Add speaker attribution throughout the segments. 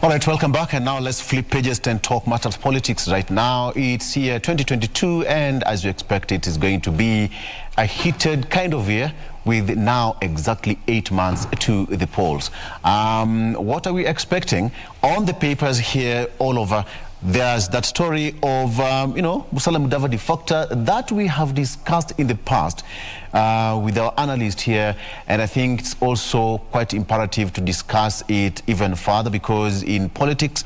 Speaker 1: All right, welcome back. And now let's flip pages and talk matters politics. Right now, it's year 2022, and as you expect, it is going to be a heated kind of year with now exactly 8 months to the polls. What are we expecting? On the papers here all over, there's that story of, Musalia Mudavadi factor that we have discussed in the past with our analyst here. And I think it's also quite imperative to discuss it even further, because in politics,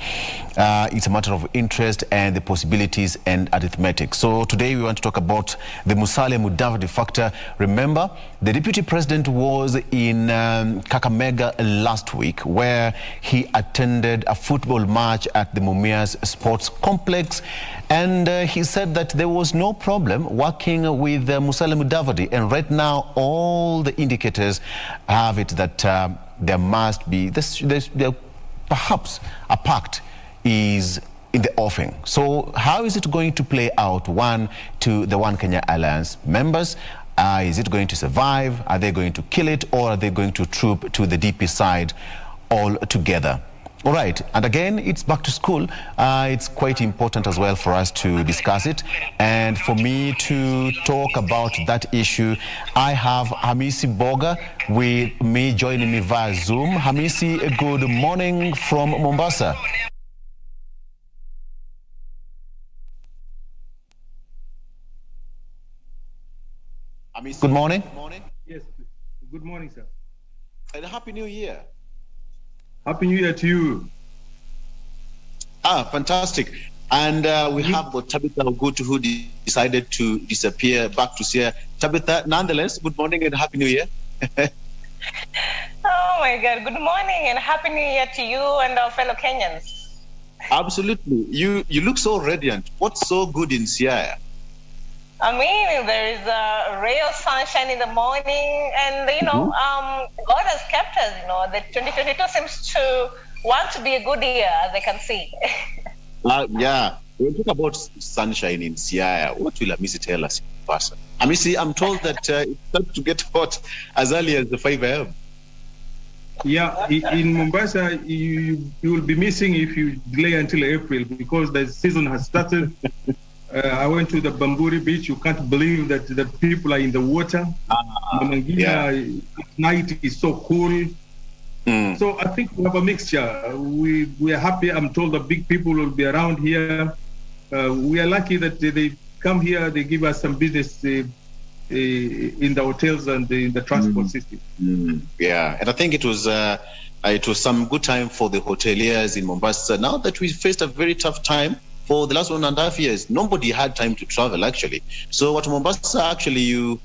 Speaker 1: it's a matter of interest and the possibilities and arithmetic. So today we want to talk about the Musalia Mudavadi factor. Remember, the deputy president was in Kakamega last week, where he attended a football match at the Mumias Sports Complex, and he said that there was no problem working with Musalia Mudavadi. And right now, all the indicators have it that there must be perhaps a pact is in the offing. So how is it going to play out? One, to the One Kenya Alliance members, is it going to survive? Are they going to kill it, or are they going to troop to the DP side all together? All right, and again, it's back to school. It's quite important as well for us to discuss it. And for me to talk about that issue, I have Hamisi Mboga with me, joining me via Zoom. Hamisi, good morning from Mombasa. Hamisi, good morning.
Speaker 2: Yes, good morning, sir.
Speaker 1: And Happy New Year.
Speaker 2: Happy New Year to you.
Speaker 1: Fantastic. And we have Tabitha Ogutu, who decided to disappear back to see Tabitha. Nonetheless, good morning and Happy New Year.
Speaker 3: Oh my God, good morning and Happy New Year to you and our fellow Kenyans.
Speaker 1: Absolutely. You look so radiant. What's so good in Siaya?
Speaker 3: I mean, there is a ray of sunshine in the morning, and God has kept us. The 2022 seems to want to be a good year, as I can see.
Speaker 1: Yeah, we'll talk about sunshine in Siaya. What will Hamisi tell us in person? Hamisi, I'm told that it starts to get hot as early as the 5 a.m.
Speaker 2: Yeah, in Mombasa, you will be missing if you delay until April, because the season has started. I went to the Bamburi beach. You can't believe that the people are in the water. At night is so cool. So I think we have a mixture. We are happy. I'm told the big people will be around here. We are lucky that they come here. They give us some business in the hotels and in the transport system.
Speaker 1: Yeah, and I think it was some good time for the hoteliers in Mombasa. Now that we faced a very tough time, for the last 1.5 years, nobody had time to travel, actually. So what Mombasa, actually, you...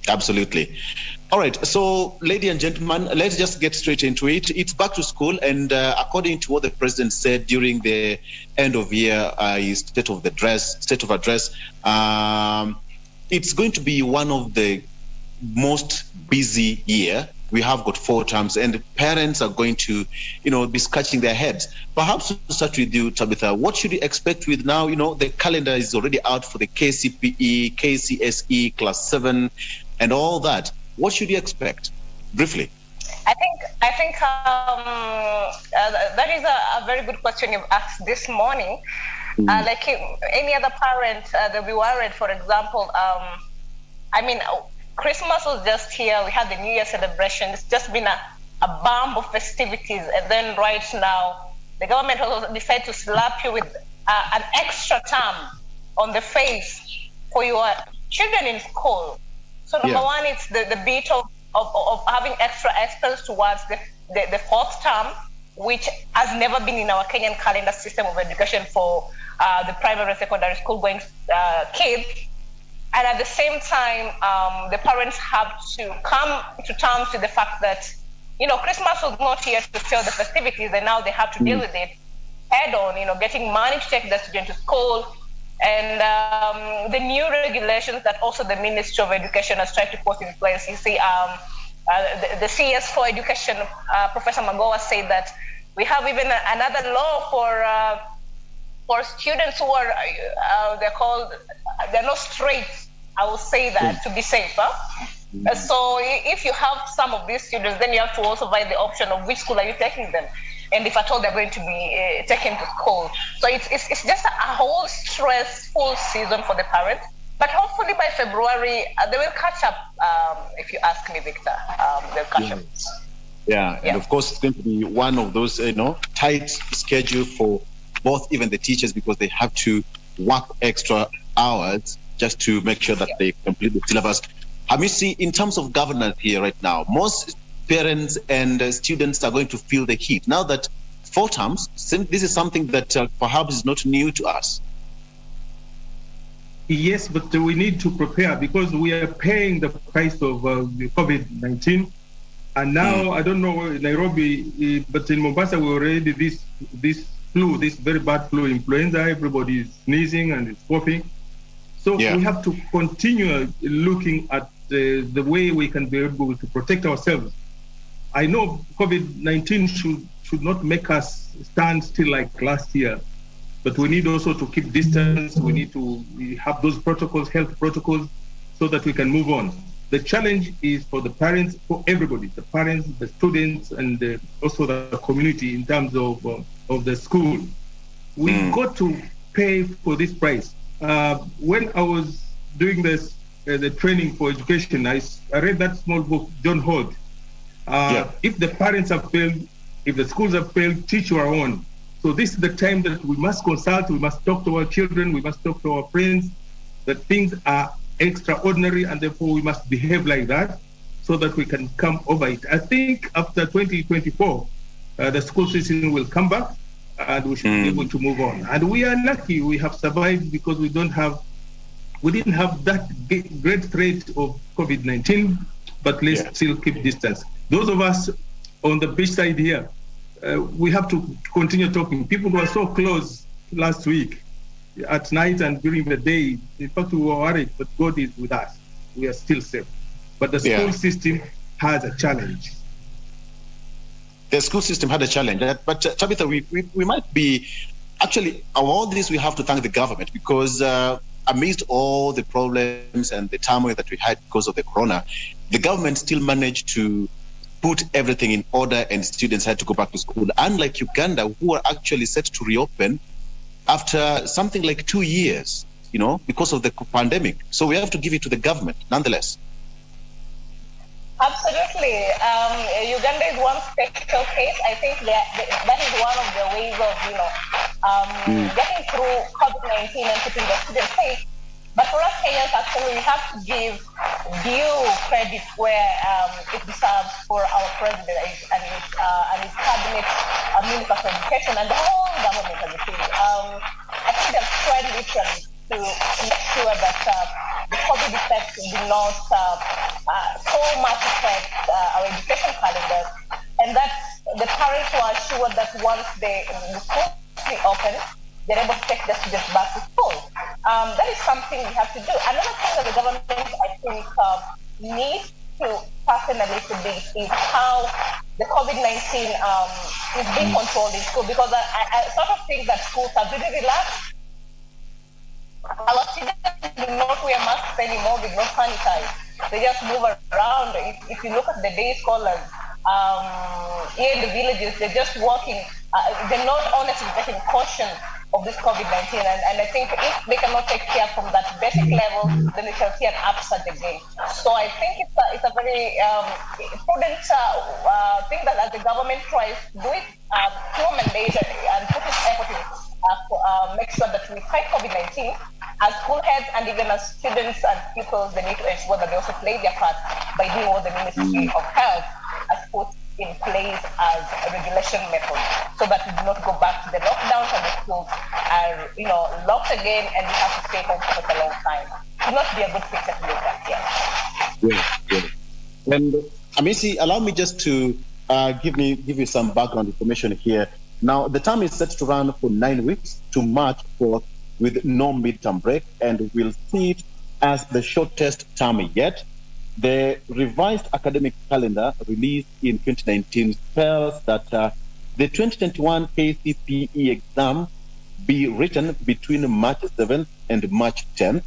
Speaker 1: Absolutely. All right, so, ladies and gentlemen, let's just get straight into it. It's back to school, and according to what the president said during the end of year, his state of address, it's going to be one of the most busy year. We have got 4 terms, and parents are going to, be scratching their heads. Perhaps to start with you, Tabitha, what should you expect with now? The calendar is already out for the KCPE, KCSE, Class 7, and all that. What should you expect, briefly?
Speaker 3: I think that is a very good question you've asked this morning. Like any other parent, they'll be worried. For example, Christmas was just here. We had the New Year celebration. It's just been a bomb of festivities. And then right now, the government has decided to slap you with an extra term on the face for your children in school. So number one, it's the bit of having extra expense towards the 4th term, which has never been in our Kenyan calendar system of education for the primary and secondary school going kids. And at the same time, the parents have to come to terms with the fact that, Christmas was not here to sell the festivities, and now they have to deal with it head on, getting money to take their students to school, and the new regulations that also the Ministry of Education has tried to put in place. You see, the CS for Education, Professor Mboga, said that we have even another law for students who are, they're not straight, I will say that, to be safe. So if you have some of these students, then you have to also buy the option of which school are you taking them, and if at all they're going to be taken to school. So it's just a whole stressful season for the parents. But hopefully by February, they will catch up, if you ask me, Victor. They'll catch up.
Speaker 4: Yeah, and of course, it's going to be one of those, tight schedule for both even the teachers, because they have to work extra hours just to make sure that they complete the syllabus. Hamisi, in terms of governance here right now, most parents and students are going to feel the heat. Now that 4 terms, this is something that perhaps is not new to us.
Speaker 2: Yes, but we need to prepare because we are paying the price of COVID-19. And now, I don't know in Nairobi, but in Mombasa, we already this flu, this very bad flu, influenza, everybody is sneezing and it's coughing. So we have to continue looking at the way we can be able to protect ourselves. I know COVID-19 should not make us stand still like last year, but we need also to keep distance. We need to have those protocols, health protocols, so that we can move on. The challenge is for the parents, for everybody, the parents, the students, and also the community in terms of the school. We've got to pay for this price. When I was doing this, the training for education, I read that small book, John Holt. If the parents have failed, if the schools have failed, teach your own. So this is the time that we must consult, we must talk to our children, we must talk to our friends, that things are extraordinary and therefore we must behave like that so that we can come over it. I think after 2024, the school system will come back and we should be able to move on. And we are lucky we have survived because we didn't have that great threat of COVID-19, but let's still keep distance. Those of us on the beach side here, we have to continue talking. People were so close last week at night and during the day. In fact, we were worried, but God is with us. We are still safe. But the school system has a challenge.
Speaker 4: The school system had a challenge. But Tabitha, we might be, actually, all this we have to thank the government because amidst all the problems and the turmoil that we had because of the corona, the government still managed to put everything in order and students had to go back to school. Unlike Uganda, who are actually set to reopen after something like 2 years, because of the pandemic. So we have to give it to the government, nonetheless.
Speaker 3: Absolutely. Uganda is one special case. I think that is one of the ways of, getting through COVID-19 and keeping the students safe. But for us Kenyans, actually, we have to give due credit where it deserves for our president and his cabinet, Minister of Education, and the whole government as a whole. I think they've tried literally to make sure that the COVID effects do not so much affect our education calendar, and that the parents were assured that once the schools reopen, they're able to take the students back to school. That is something we have to do. Another thing that the government, I think, needs to personally to be is how the COVID-19 is being controlled in school, because I sort of think that schools are really relaxed. Our students do not wear masks anymore, they don't sanitize. They just move around. If you look at the day scholars, here in the villages, they're just walking. They're not honestly taking caution of this COVID-19, and I think if they cannot take care from that basic level, then they shall see an upsurge again. So I think it's a very prudent thing that as the government tries to do it, through mandate and put its effort in make sure that we fight COVID-19 as school heads and even as students and pupils. They need to ensure that they also play their part by doing what the Ministry of Health has put in place as a regulation method, so that we do not go back to the lockdowns and the schools are locked again and we have to stay home for a long time. It will not be a good picture to look at here.
Speaker 4: Yeah. And Hamisi, allow me just to give you some background information here. Now, the term is set to run for 9 weeks to March 4th with no midterm break, and we'll see it as the shortest term yet. The revised academic calendar released in 2019 spells that the 2021 KCPE exam be written between March 7th and March 10th.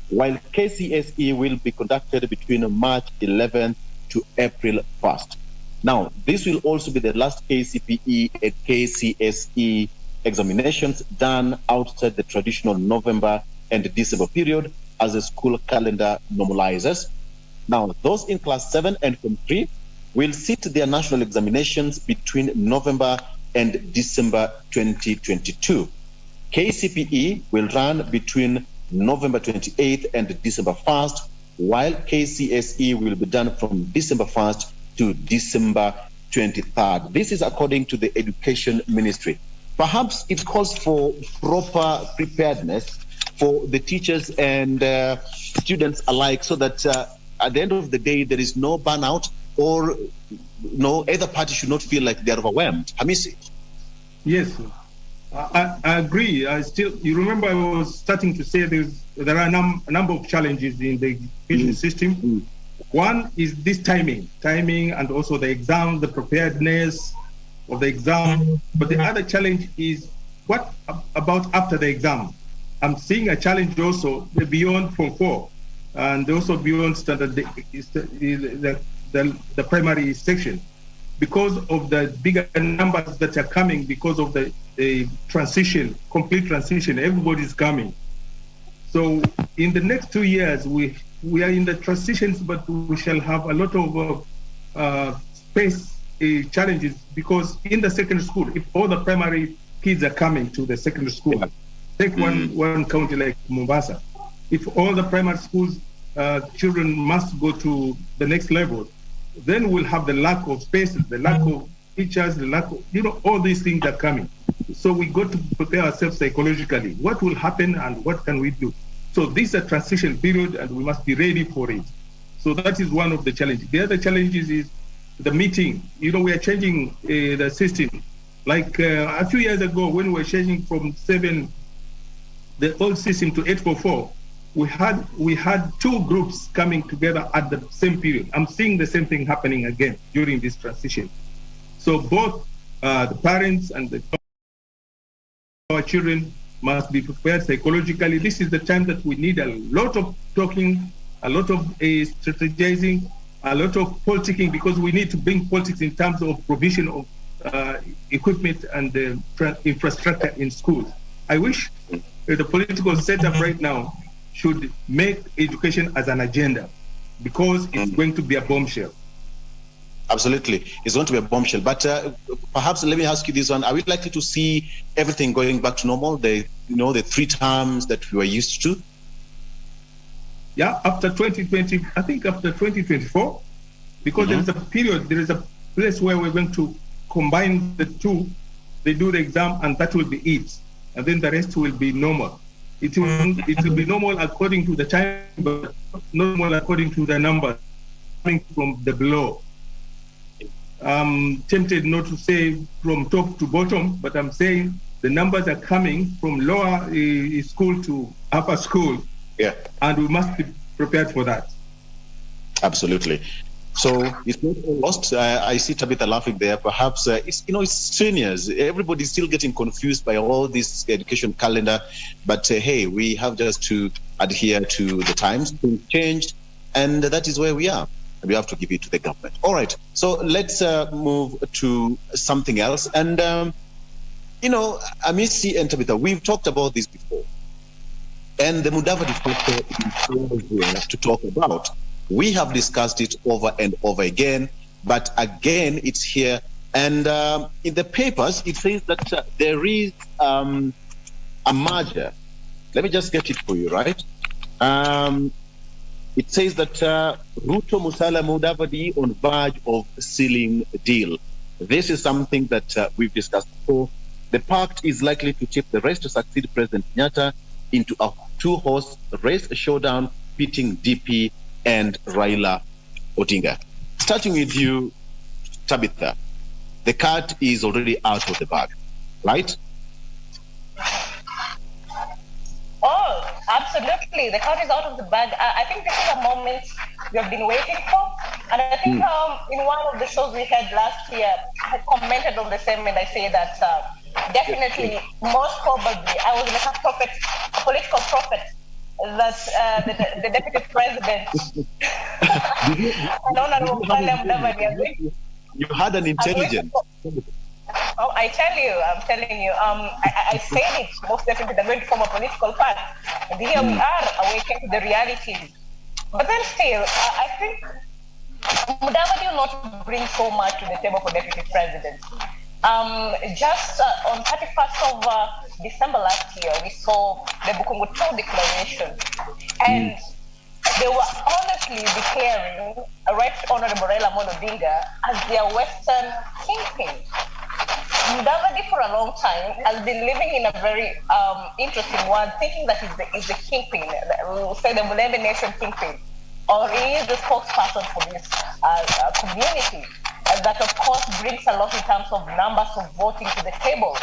Speaker 4: while KCSE will be conducted between March 11th to April 1st. Now, this will also be the last KCPE and KCSE examinations done outside the traditional November and December period as the school calendar normalizes. Now, those in class 7 and form 3 will sit their national examinations between November and December 2022. KCPE will run between November 28th and December 1st, while KCSE will be done from December 1st to December 23rd. This is according to the Education Ministry. Perhaps it calls for proper preparedness for the teachers and students alike, so that at the end of the day, there is no burnout, or no either party should not feel like they're overwhelmed. Hamisi.
Speaker 2: Yes, I agree. You remember I was starting to say there are a number of challenges in the education system. One is this timing, and also the exam, the preparedness of the exam. But the other challenge is what about after the exam? I'm seeing a challenge also beyond Form 4 and also beyond standard the primary section, because of the bigger numbers that are coming because of the transition, complete transition. Everybody's coming. So in the next 2 years, we are in the transitions, but we shall have a lot of space challenges, because in the secondary school, if all the primary kids are coming to the secondary school, take one county like Mombasa, if all the primary schools children must go to the next level, then we'll have the lack of spaces, the lack of teachers, the lack of, all these things are coming. So we got to prepare ourselves psychologically. What will happen and what can we do? So this is a transition period and we must be ready for it. So that is one of the challenges. The other challenges is the meeting. We are changing the system. Like a few years ago, when we were changing from 7, the old system, to 844, we had 2 groups coming together at the same period. I'm seeing the same thing happening again during this transition. So both the parents and our children must be prepared psychologically. This is the time that we need a lot of talking, a lot of strategizing, a lot of politicking, because we need to bring politics in terms of provision of equipment and infrastructure in schools. I wish the political setup right now should make education as an agenda, because it's going to be a bombshell.
Speaker 4: Absolutely, it's going to be a bombshell. But perhaps let me ask you this one: are we likely to see everything going back to normal? The 3 terms that we were used to.
Speaker 2: Yeah, after 2020, I think after 2024, because there is a period, there is a place where we're going to combine the 2. They do the exam, and that will be it, and then the rest will be normal. It will be normal according to the time, but normal according to the numbers coming from the below. I'm tempted not to say from top to bottom, but I'm saying the numbers are coming from lower school to upper school.
Speaker 4: Yeah. And
Speaker 2: we must be prepared for that.
Speaker 4: Absolutely. So it's not all lost. I see Tabitha laughing there. Perhaps it's strenuous. Everybody's still getting confused by all this education calendar. But hey, we have just to adhere to the times. Things changed, and that is where we are. We have to give it to the government. All right. So let's move to something else. And Hamisi and Tabitha, we've talked about this before, and the Mudavadi factor is here to talk about. We have discussed it over and over again, but again, it's here. And in the papers, it says that there is a merger. Let me just get it for you, right? It says that Ruto Musala Mudavadi on verge of sealing deal. This is something that we've discussed before. The pact is likely to tip the race to succeed President Kenyatta into a 2-horse race showdown pitting DP and Raila Odinga. Starting with you, Tabitha, the cat is already out of the bag, right?
Speaker 3: Oh, absolutely. The cat is out of the bag. I think this is a moment we have been waiting for. And I think in one of the shows we had last year, I commented on the same, and I say that definitely, most probably, I was like a prophet, a political prophet that the deputy president and Honorable Mudavadi.
Speaker 4: You had an intelligence.
Speaker 3: Oh, I'm telling you, I said it most definitely. They're going to form a political party, and here we are awakening to the realities. But then still, I think Mudavadi will not bring so much to the table for deputy president. Just on 31st of December last year, we saw the Ogutu declaration, and they were honestly declaring Right Honorable Raila Odinga as their Western kingpin. Mudavadi for a long time has been living in a very interesting world, thinking that he's the kingpin, we will say the Mulembe Nation kingpin, or he is the spokesperson for this community. And that, of course, brings a lot in terms of numbers of voting to the table.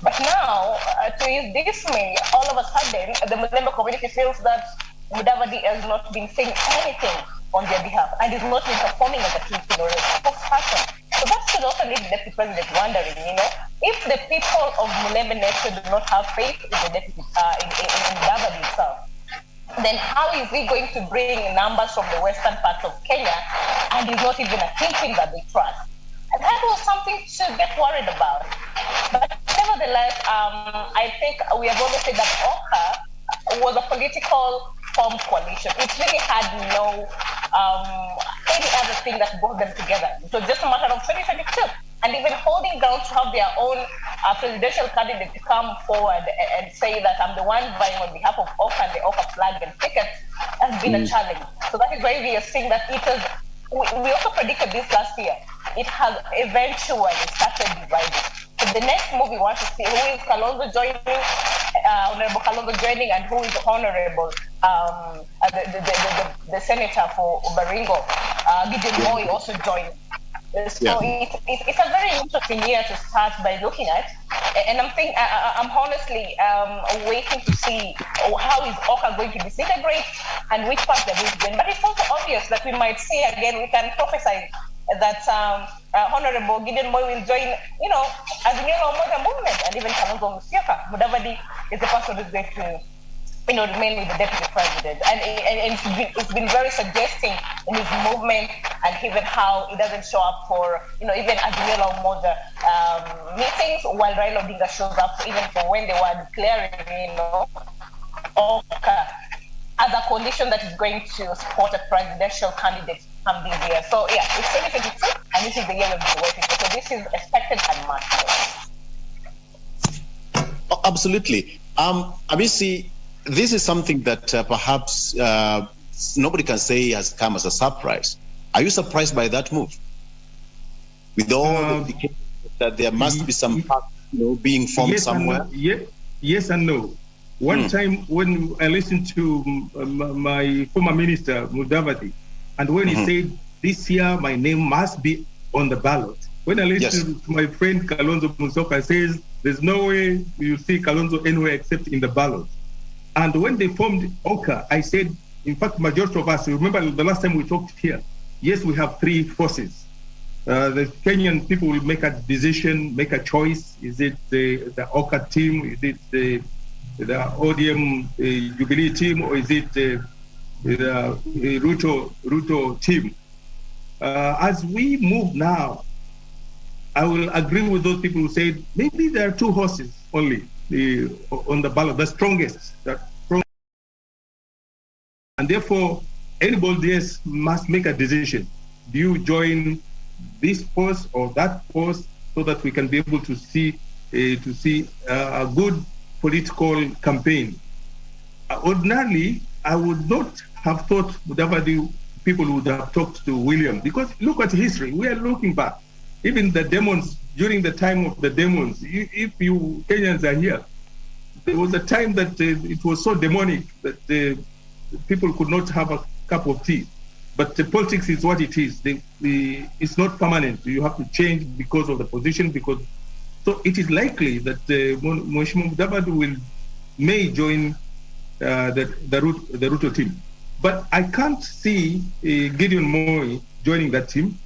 Speaker 3: But now, to his dismay, all of a sudden, the Mulembe community feels that Mudavadi has not been saying anything on their behalf and is not been performing as a kingpin or a spokesperson. So that should also leave the deputy president wondering, if the people of Mulembe Nation do not have faith in the deputy, in Mudavadi itself, then how is he going to bring numbers from the western part of Kenya and he's not even a kingpin that they trust? And that was something to get worried about. But nevertheless, I think we have always said that OCA was a political formed coalition. It really had no any other thing that brought them together. It was just a matter of 2022. And even holding ground to have their own presidential candidate to come forward and say that I'm the one vying on behalf of OCA and the OCA flag and ticket has been a challenge. So that is why we are seeing that it is, we also predicted this last year, it has eventually started dividing. So the next move we want to see, who is Kalonzo joining, Honorable Kalonzo joining, and who is Honorable, the Senator for Baringo, Gideon Moi also joining. So it's a very interesting year to start by looking at, and I'm honestly waiting to see how is OCA going to disintegrate and which part they're going to join. But it's also obvious that we might see again, we can prophesy that Honorable Gideon Moi will join, as a Umoja movement, and even Kalonzo Musyoka. Mudavadi is the person who's going to remain with the deputy president, and it's been very suggesting in his movement, and even how he doesn't show up for even Azimio Umoja meetings, while Raila Odinga shows up even for when they were declaring OCA as a coalition that is going to support a presidential candidate come this year. So yeah, it's 2022, and this is the year we've been waiting for. So this is expected and much more.
Speaker 4: Oh, absolutely. Hamisi, this is something that perhaps nobody can say has come as a surprise. Are you surprised by that move? With all the indications that there must be some being formed yes somewhere?
Speaker 2: Yes and no. One time when I listened to my former minister, Mudavadi, and when he said, this year my name must be on the ballot. When I listened to my friend Kalonzo Musyoka says, there's no way you see Kalonzo anywhere except in the ballot. And when they formed OCA, I said, in fact, majority of us, remember the last time we talked here, yes, we have three forces. The Kenyan people will make a decision, make a choice. Is it the OCA team? Is it the ODM Jubilee team? Or is it the Ruto team? As we move now, I will agree with those people who said maybe there are two horses only on the ballot, the strongest. And therefore, anybody else must make a decision. Do you join this post or that post so that we can be able to see a good political campaign? Ordinarily, I would not have thought Mudavadi people would have talked to William, because look at history. We are looking back. Even the demons, during the time of the demons, if you Kenyans are here, there was a time that it was so demonic that people could not have a cup of tea. But the politics is what it is. It's not permanent. You have to change because of the position. So it is likely that Mheshimiwa Mudavadi may join the Ruto team. But I can't see Gideon Moi joining that team.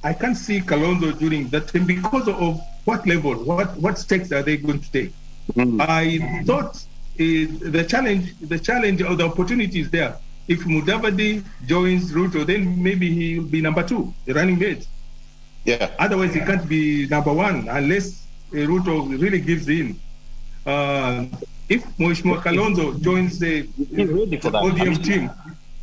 Speaker 2: I can't see Kalonzo joining that team because of what level, what stakes are they going to take? I thought the challenge or the opportunity is there. If Mudavadi joins Ruto, then maybe he'll be number 2, the running mate.
Speaker 4: Yeah.
Speaker 2: Otherwise, he can't be number 1 unless Ruto really gives in. If Mheshimiwa Kalonzo joins the ODM team,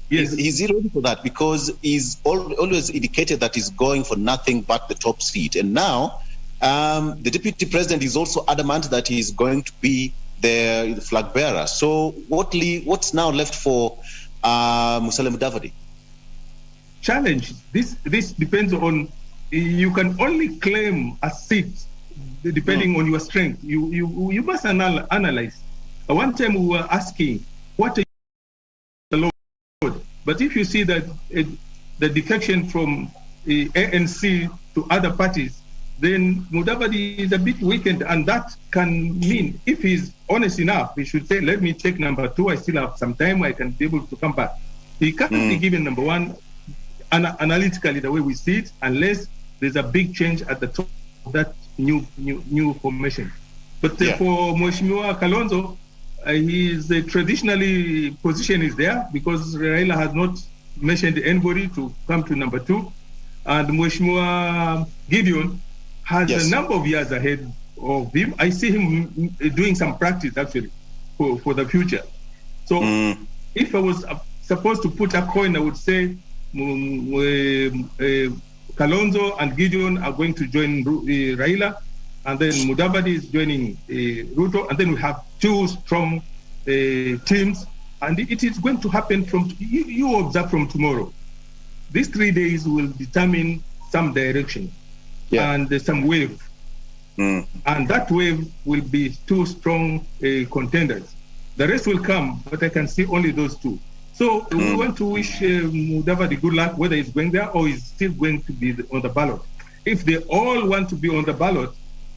Speaker 2: yes.
Speaker 4: Is he ready for that? Because he's always indicated that he's going for nothing but the top seat. And now the deputy president is also adamant that he's going to be the flag bearer. So what's now left for Musalia Mudavadi?
Speaker 2: Challenge. This depends on, you can only claim a seat depending on your strength. You must analyze. One time we were asking, what are the Lord? But if you see that the defection from ANC to other parties, then Mudavadi is a bit weakened, and that can mean, if he's honest enough, he should say, let me take number 2, I still have some time, I can be able to come back. He can't be given number 1 analytically the way we see it, unless there's a big change at the top of that new formation. But for Mheshimiwa Kalonzo, his traditionally position is there because Raila has not mentioned anybody to come to number 2, and Mheshimiwa Gideon has a number of years ahead of him. I see him doing some practice actually for the future. So if I was supposed to put a coin, I would say Kalonzo and Gideon are going to join Raila, and then Mudavadi is joining Ruto, and then we have 2 strong teams, and it is going to happen from, you observe from tomorrow. These 3 days will determine some direction and some wave. And that wave will be 2 strong contenders. The rest will come, but I can see only those 2. So we want to wish Mudavadi good luck, whether he's going there or he's still going to be on the ballot. If they all want to be on the ballot,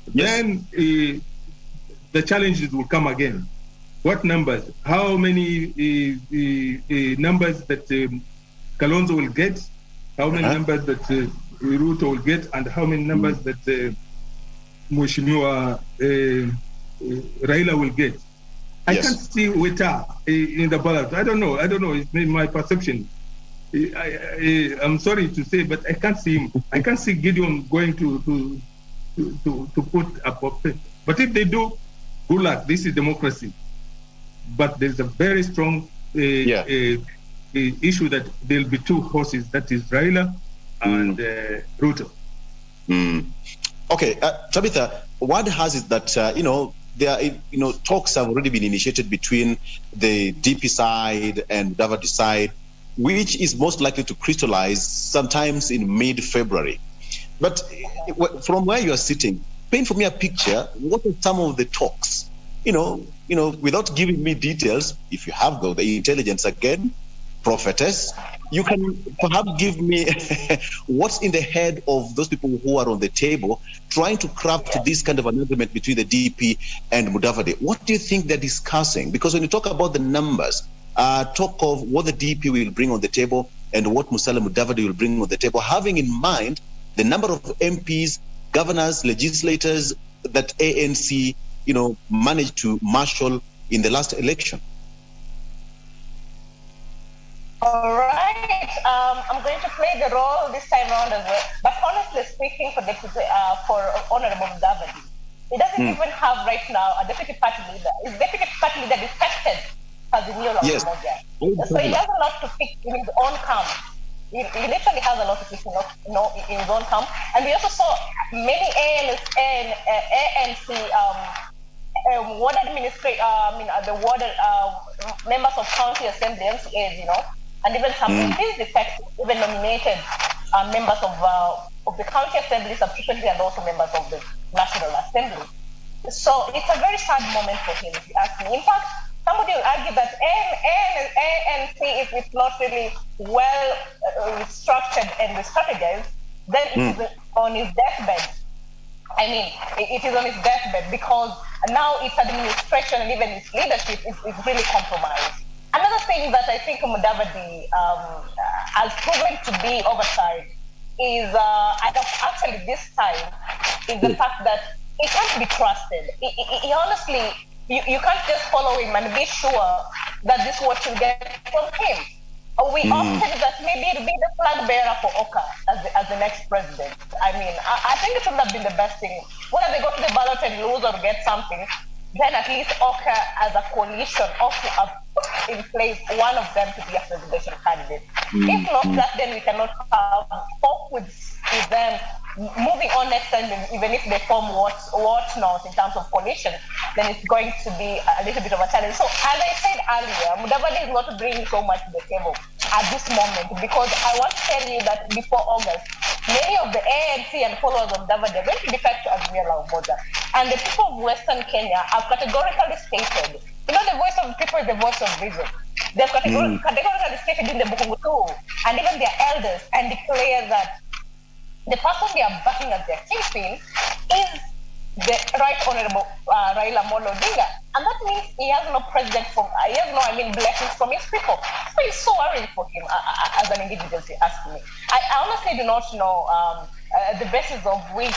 Speaker 2: then the challenges will come again. What numbers? How many numbers that Kalonzo will get? How many numbers that Ruto will get? And how many numbers that Mheshimiwa Raila will get? I can't see Weta in the ballot. I don't know. It's my perception. I'm sorry to say, but I can't see him. I can't see Gideon going to put a puppet. But if they do, good luck. This is democracy. But there's a very strong issue that there'll be 2 horses. That is Raila and Ruto.
Speaker 4: Okay, Tabitha, what has it that there are, talks have already been initiated between the DP side and Mudavadi side, which is most likely to crystallize sometimes in mid-February. But from where you are sitting, paint for me a picture. What are some of the talks? Without giving me details, if you have the intelligence again, prophetess, you can perhaps give me what's in the head of those people who are on the table trying to craft this kind of an agreement between the DP and Mudavadi. What do you think they're discussing? Because when you talk about the numbers, talk of what the DP will bring on the table and what Musalia Mudavadi will bring on the table, having in mind the number of MPs, governors, legislators that ANC, managed to marshal in the last election.
Speaker 3: All right. I'm going to play the role this time around as well. But honestly speaking, for Honorable Mudavadi, he doesn't even have right now a deputy party leader. His deputy party leader defected as the new Mboga. So he has a lot to fix in his own camp. He literally has a lot to fix in his own camp. And we also saw many ANC ward administrators, the ward members of county assembly, MCAs, and even some MPs defected, even nominated members of the county assembly subsequently, and also members of the National Assembly. So it's a very sad moment for him, if you ask me. In fact, somebody will argue that ANC, if it's not really well structured and strategized, then it is on his deathbed. I mean, it is on his deathbed because now its administration and even its leadership is really compromised. Another thing that I think Mudavadi has proven to be oversight is, actually this time, is the fact that he can't be trusted. He honestly you can't just follow him and be sure that this is what you get from him. We opted that maybe it'll be the flag bearer for Oka as the next president. I mean, I think it would have been the best thing. Whether they go to the ballot and lose or get something, then at least Oka as a coalition of put in place one of them to be a presidential candidate. If not that, then we cannot have hope with them moving on next time. Even if they form what not in terms of coalition, then it's going to be a little bit of a challenge. So as I said earlier, Mudavadi is not bringing so much to the table at this moment, because I want to tell you that before August, many of the ANC and followers of Mudavadi are going to defect to Azimio Umoja. And the people of Western Kenya have categorically stated, the voice of the people is the voice of reason. They've categorically stated in the Ogutu and even their elders and declare that the person they are backing as their kingpin is the Right Honorable Raila Amolo Odinga. And that means he has no blessings from his people. So it's so worrying for him as an individual, to ask me. I honestly do not know the basis of which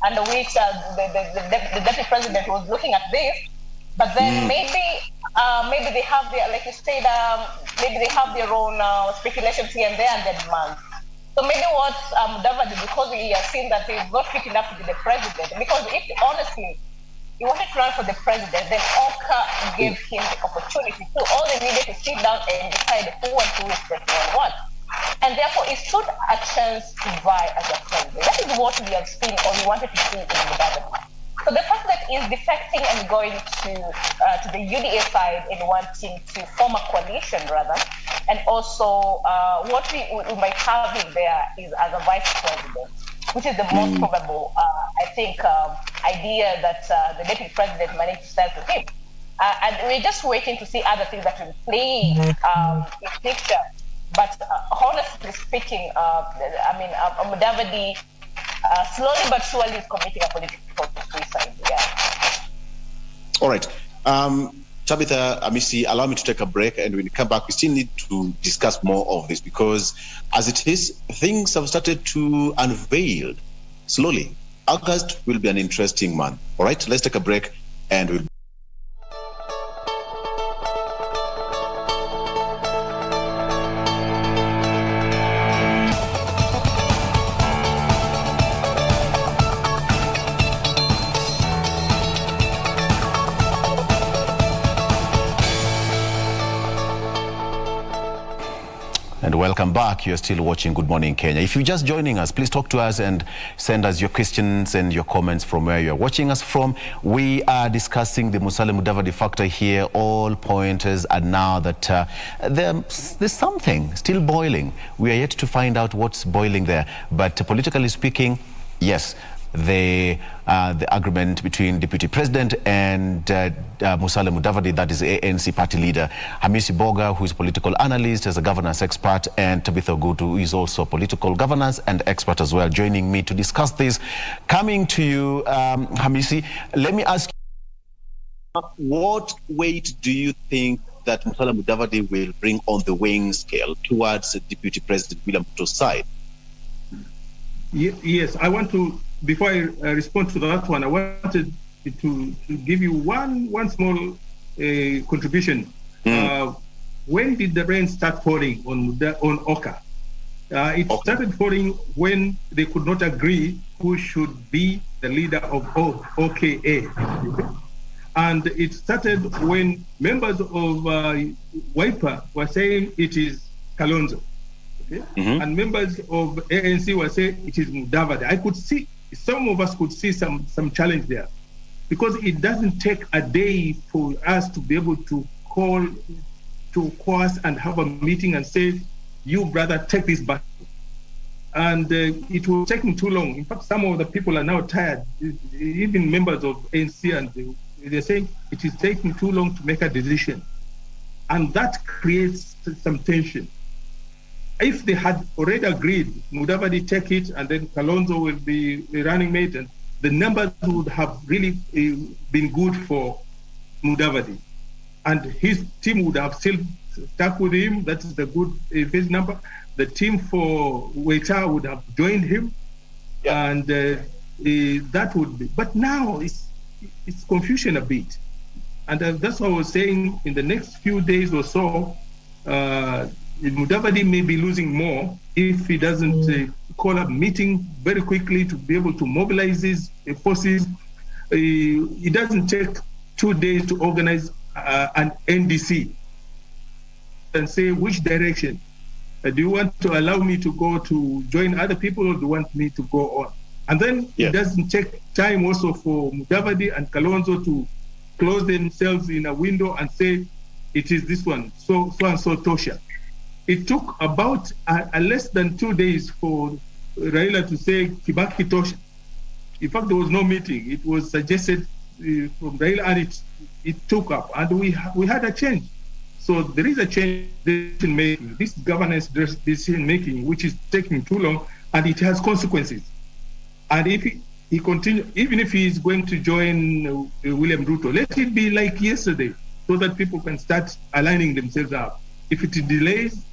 Speaker 3: under which the deputy president was looking at this. But then maybe they have their, like you said, maybe they have their own speculations here and there and their demands. So maybe what Mudavadi, because he has seen that he's not fit enough to be the president, because if honestly he wanted to run for the president, then Oka gave him the opportunity to. All they needed to sit down and decide who and who is president and what. And therefore it stood a chance to vie as a president. That is what we have seen, or we wanted to see in Mudavadi. So the president is defecting and going to the UDA side and wanting to form a coalition rather. And also what we might have in there is as a vice president, which is the most probable, I think, idea that the deputy president managed to sell to him. And we're just waiting to see other things that will play in picture. But honestly speaking, Mudavadi slowly but surely is committing a political suicide. Yeah.
Speaker 4: All right. Tabitha, Hamisi, allow me to take a break, and when we come back, we still need to discuss more of this, because as it is, things have started to unveil slowly. August will be an interesting month. All right, let's take a break, and we'll
Speaker 1: welcome back. You're still watching Good Morning Kenya. If you're just joining us, please talk to us and send us your questions and your comments from where you're watching us from. We are discussing the Musalia Mudavadi factor here. All pointers are now that there's something still boiling. We are yet to find out what's boiling there. But politically speaking, yes, the agreement between Deputy President and Musalia Mudavadi, that is ANC party leader, Hamisi Mboga, who is a political analyst, as a governance expert, and Tabitha Ogutu, who is also a political governance and expert as well, joining me to discuss this. Coming to you, Hamisi, let me ask you,
Speaker 4: what weight do you think that Musalia Mudavadi will bring on the weighing scale towards Deputy President William Ruto's side?
Speaker 2: Yes, I want to, before I respond to that one, I wanted to give you one small contribution. When did the rain start falling on Oka? It started falling when they could not agree who should be the leader of OKA. And it started when members of Wiper were saying it is Kalonzo. And members of ANC were saying it is Mudavadi. I could see, some of us could see some challenge there, because it doesn't take a day for us to be able to call to course and have a meeting and say, you brother, take this back. And it was taking too long. In fact, some of the people are now tired, even members of ANC, and they're saying it is taking too long to make a decision. And that creates some tension. If they had already agreed, Mudavadi take it, and then Kalonzo will be the running mate, and the numbers would have really been good for Mudavadi. And his team would have still stuck with him. That is the good base number. The team for Waita would have joined him, and that would be. But now it's confusion a bit. And that's what I was saying. In the next few days or so, Mudavadi may be losing more if he doesn't call a meeting very quickly to be able to mobilize his forces. It doesn't take 2 days to organize an NDC and say which direction. Do you want to allow me to go to join other people, or do you want me to go on? And then it doesn't take time also for Mudavadi and Kalonzo to close themselves in a window and say, it is this one, so and so Tosha. It took about less than 2 days for Raila to say Kibaki Tosha. In fact, there was no meeting. It was suggested from Raila, and it took up, and we had a change. So there is a change in decision making, this governance decision making, which is taking too long, and it has consequences. And if he continue, even if he is going to join William Ruto, let it be like yesterday, so that people can start aligning themselves up. If it delays,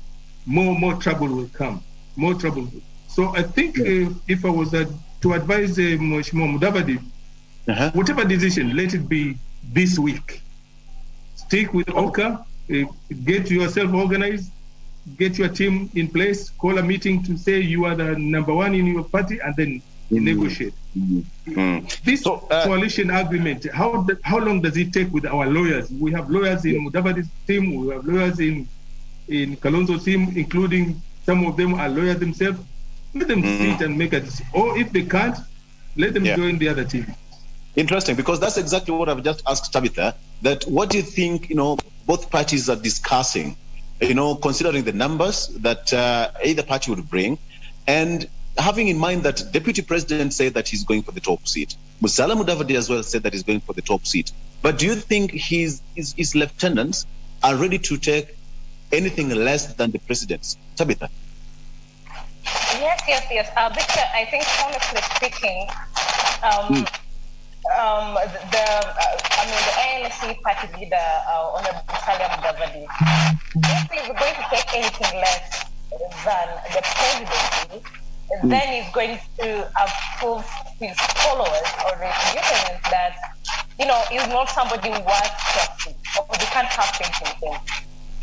Speaker 2: more trouble will come. More trouble. So I think if I was to advise Mheshimiwa Mudavadi, whatever decision, let it be this week. Stick with Oka, get yourself organized, get your team in place, call a meeting to say you are the number one in your party, and then negotiate. This coalition agreement, how long does it take with our lawyers? We have lawyers in Mudavadi's team, we have lawyers in Kalonzo's team, including some of them are lawyers themselves. Let them sit and make a decision. Or if they can't, let them join the other team.
Speaker 4: Interesting, because that's exactly what I've just asked Tabitha, that what do you think, both parties are discussing, considering the numbers that either party would bring, and having in mind that Deputy President said that he's going for the top seat. Musalia Mudavadi as well said that he's going for the top seat. But do you think his lieutenants are ready to take anything less than the president's? Tabitha?
Speaker 3: Yes. Victor, I think honestly speaking, the ANC party leader, Honorable Musalia Mudavadi, if he's going to take anything less than the presidency, then he's going to approve his followers or his lieutenants that, he's not somebody worth trusting, or they can't have faith in him.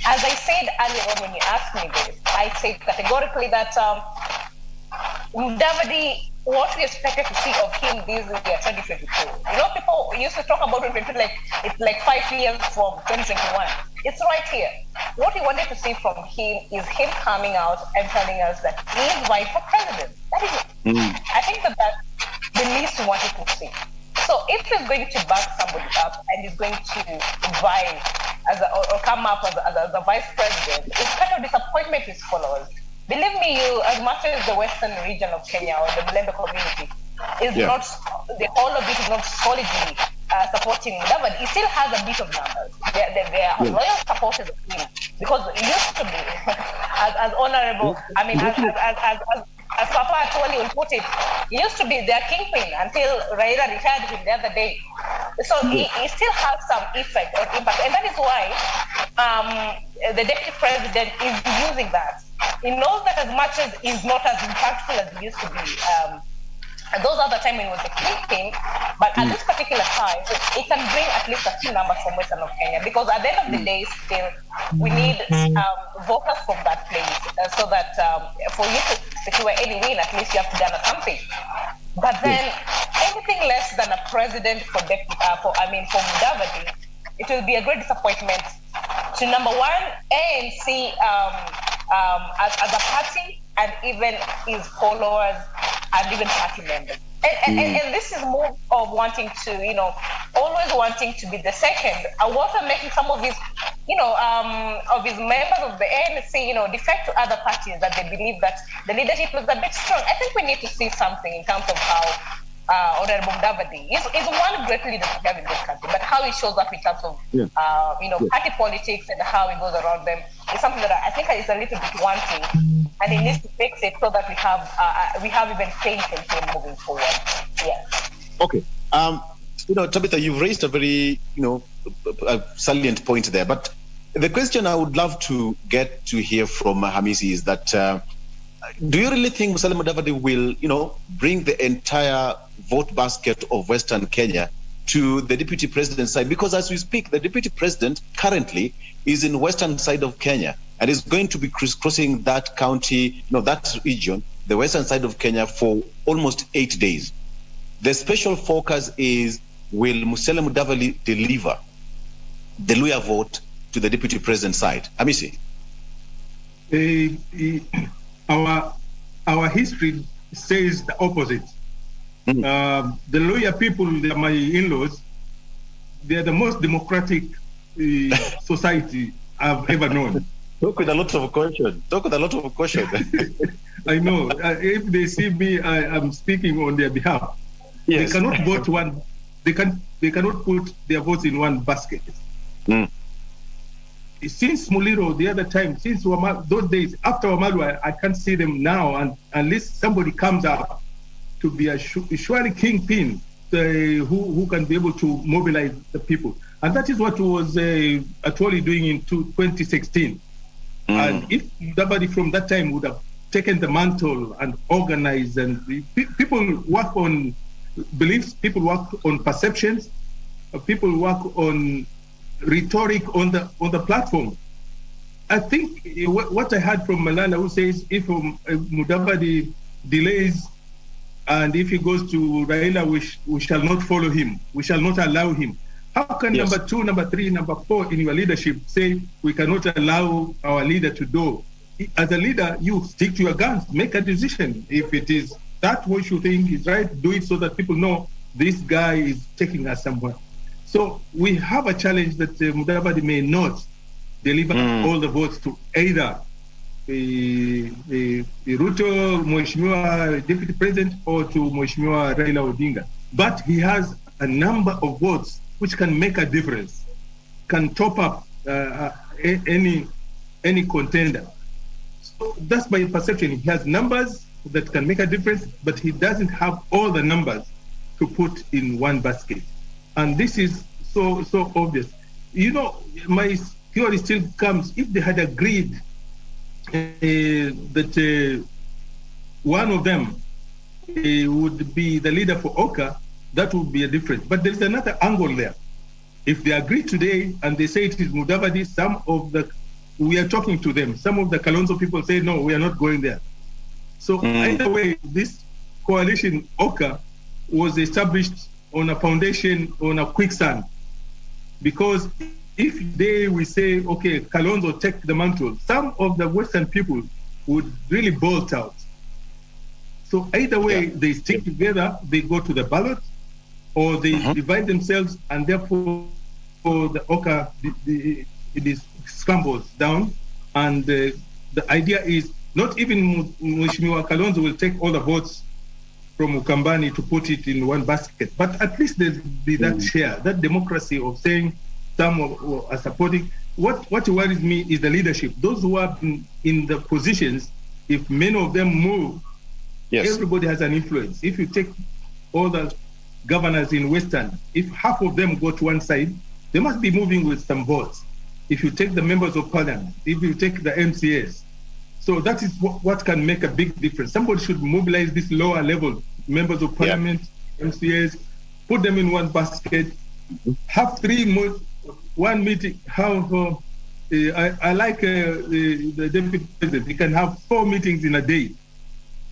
Speaker 3: As I said earlier on when you asked me this, I said categorically that Mudavadi, what we expected to see of him this year, 2022. People used to talk about 2022 like it's like 5 years from 2021. It's right here. What we wanted to see from him is him coming out and telling us that he is right for president. That is it. I think that's the least we wanted to see. So if he's going to back somebody up and he's going to vie or come up as a vice president, it's kind of disappointment to his followers. Believe me, as much as the western region of Kenya or the Mlembe community is not, the whole of it is not solidly supporting Mudavadi, he still has a bit of numbers. They are loyal supporters of him, because it used to be, as honorable, as Papa Atwoli will put it, he used to be their kingpin until Raila retired him the other day. So he still has some effect or impact, and that is why the deputy president is using that. He knows that as much as he's not as impactful as he used to be, those other time when he was the kingpin, but at this particular time, it can bring at least a few numbers from Western of Kenya, because at the end of the day, still, we need voters from that place, so that for you to secure any win, at least you have to garner something. But then, anything less than a president for Mudavadi, it will be a great disappointment to, number one, ANC as a party, and even his followers, and even party members. And this is more of wanting to, always wanting to be the second, and also making some of his, of his members of the ANC, defect to other parties that they believe that the leadership is a bit strong. I think we need to see something in terms of how Honorable Mudavadi is one great leader to have in this country, but how he shows up in terms of, party politics and how he goes around them is something that I think is a little bit wanting, and he needs to fix it so that we have even faith in him moving forward. Yeah.
Speaker 4: Okay. Tabitha, you've raised a very, a salient point there, but the question I would love to get to hear from Hamisi is that, do you really think Musalia Mudavadi will, bring the entire vote basket of Western Kenya to the deputy president's side, because as we speak, the deputy president currently is in western side of Kenya and is going to be crisscrossing that county, that region, the western side of Kenya, for almost 8 days. The special focus is, will Musalia Mudavadi deliver the Luya vote to the deputy president's side? Hamisi?
Speaker 2: Our history says the opposite. The Luya people, they're my in-laws, they're the most democratic society I've ever known.
Speaker 4: Talk with a lot of caution.
Speaker 2: I know. If they see me, I'm speaking on their behalf. Yes. They cannot vote one. They cannot put their votes in one basket. Since Muliro, the other time, since those days after Wamalu, I can't see them now, and unless somebody comes up to be a surely kingpin who can be able to mobilize the people. And that is what was actually doing in 2016. And if somebody from that time would have taken the mantle and organized, and people work on beliefs, people work on perceptions, people work on rhetoric on the platform. I think what I heard from Malala, who says if Mudavadi delays and if he goes to Raila, we shall not follow him, we shall not allow him. How can number 2, number 3, number 4 in your leadership say we cannot allow our leader to do? As a leader, you stick to your guns, make a decision. If it is that what you think is right, do it so that people know this guy is taking us somewhere. So we have a challenge that Mudavadi may not deliver all the votes to either the Ruto, Mheshimiwa Deputy President, or to Mheshimiwa Raila Odinga. But he has a number of votes which can make a difference, can top up any contender. So that's my perception. He has numbers that can make a difference, but he doesn't have all the numbers to put in one basket. And this is so obvious. My theory still comes, if they had agreed that one of them would be the leader for Oka, that would be a difference. But there's another angle there. If they agree today and they say it is Mudavadi, we are talking to them. Some of the Kalonzo people say, no, we are not going there. So either way, this coalition, Oka, was established on a foundation, on a quicksand. Because if we say, okay, Kalonzo take the mantle, some of the Western people would really bolt out. So either way, they stick together, they go to the ballot, or they divide themselves, and therefore the Oka it is scrambles down. And the idea is not even Mheshimiwa Kalonzo will take all the votes from Ukambani to put it in one basket, but at least there'll be that share, that democracy of saying some are supporting. What worries me is the leadership. Those who are in the positions, if many of them move, everybody has an influence. If you take all the governors in Western, if half of them go to one side, they must be moving with some votes. If you take the members of parliament, if you take the MCAs, so that is what can make a big difference. Somebody should mobilize this lower level members of parliament, MCAs, put them in one basket, have one meeting. I like the deputy president. He can have 4 meetings in a day.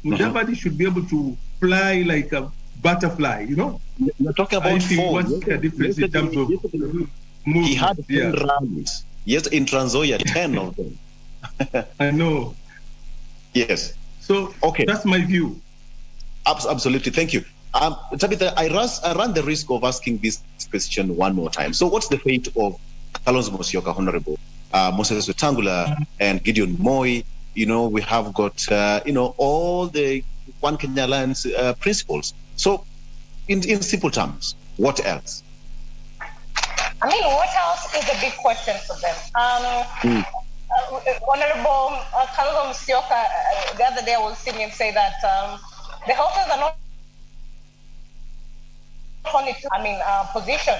Speaker 2: Mudavadi should be able to fly like a butterfly, You're
Speaker 4: talking about 4.
Speaker 2: What's the difference in terms of movement?
Speaker 4: He had 10 rallies. Yes, in Transoya, 10 of them.
Speaker 2: I know.
Speaker 4: Yes.
Speaker 2: So that's my view.
Speaker 4: Absolutely. Thank you. Tabitha, I run the risk of asking this question one more time. So what's the fate of Kalonzo Musyoka, Honorable Moses Wetangula, and Gideon Moi? We have got, all the One Kenya Alliance principles. So in simple terms, what else?
Speaker 3: What else is a big question for them? Honorable Kalonzo Musyoka, the other day I was seeing him say that the horses are not only position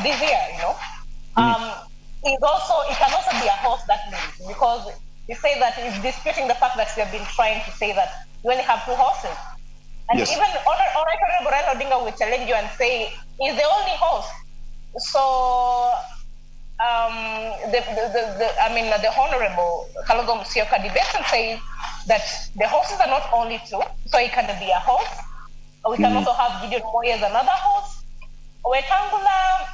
Speaker 3: this year, it can also be a horse that wins, because he says that he's disputing the fact that they've been trying to say that you only have 2 horses. And
Speaker 4: Yes.
Speaker 3: even Honorable Raila Odinga will challenge you and say, he's the only host. So, the Honorable Kalonzo Musyoka debates and says that the hosts are not only two, so he can be a host. We can also have Gideon Moi as another host. Wetangula,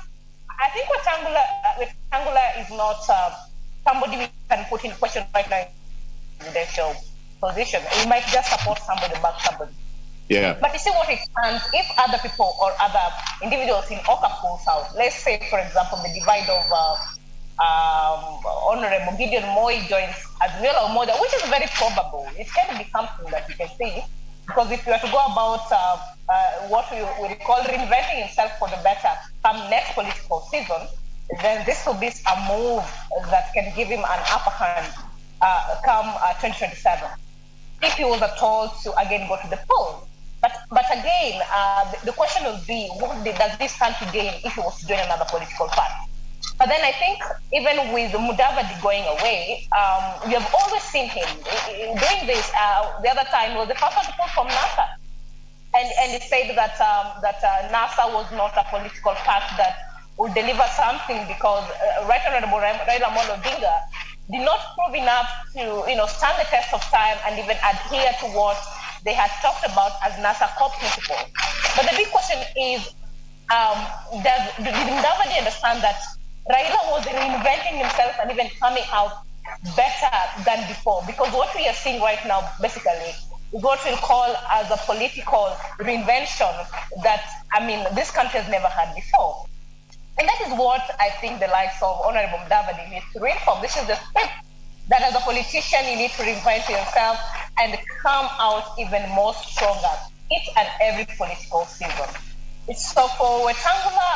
Speaker 3: I think Wetangula is not somebody we can put in question right now in the presidential position. He might just support somebody, back somebody.
Speaker 4: Yeah.
Speaker 3: But you see what it stands if other people or other individuals in Oka pulls out. Let's say, for example, the divide of Honorable Gideon Moi joins Azimio Umoja, which is very probable. It can be something that you can see. Because if you are to go about what we call reinventing himself for the better come next political season, then this will be a move that can give him an upper hand come 2027. If he was at all to again go to the polls. But again, the question will be, what does this stand to gain if he was to join another political party? But then I think even with Mudavadi going away, we have always seen him doing this. The other time was the first one to pull from NASA. And he said that NASA was not a political party that would deliver something because Right Honorable Raila Odinga did not prove enough to stand the test of time and even adhere to what they had talked about as NASA core principle. But the big question is, did Mudavadi understand that Raila was reinventing himself and even coming out better than before? Because what we are seeing right now, basically, is what we'll call as a political reinvention that, this country has never had before. And that is what I think the likes of Honorable Mudavadi needs to reform. This is the step that as a politician, you need to reinvent yourself and come out even more stronger each and every political season. So for Wetangula,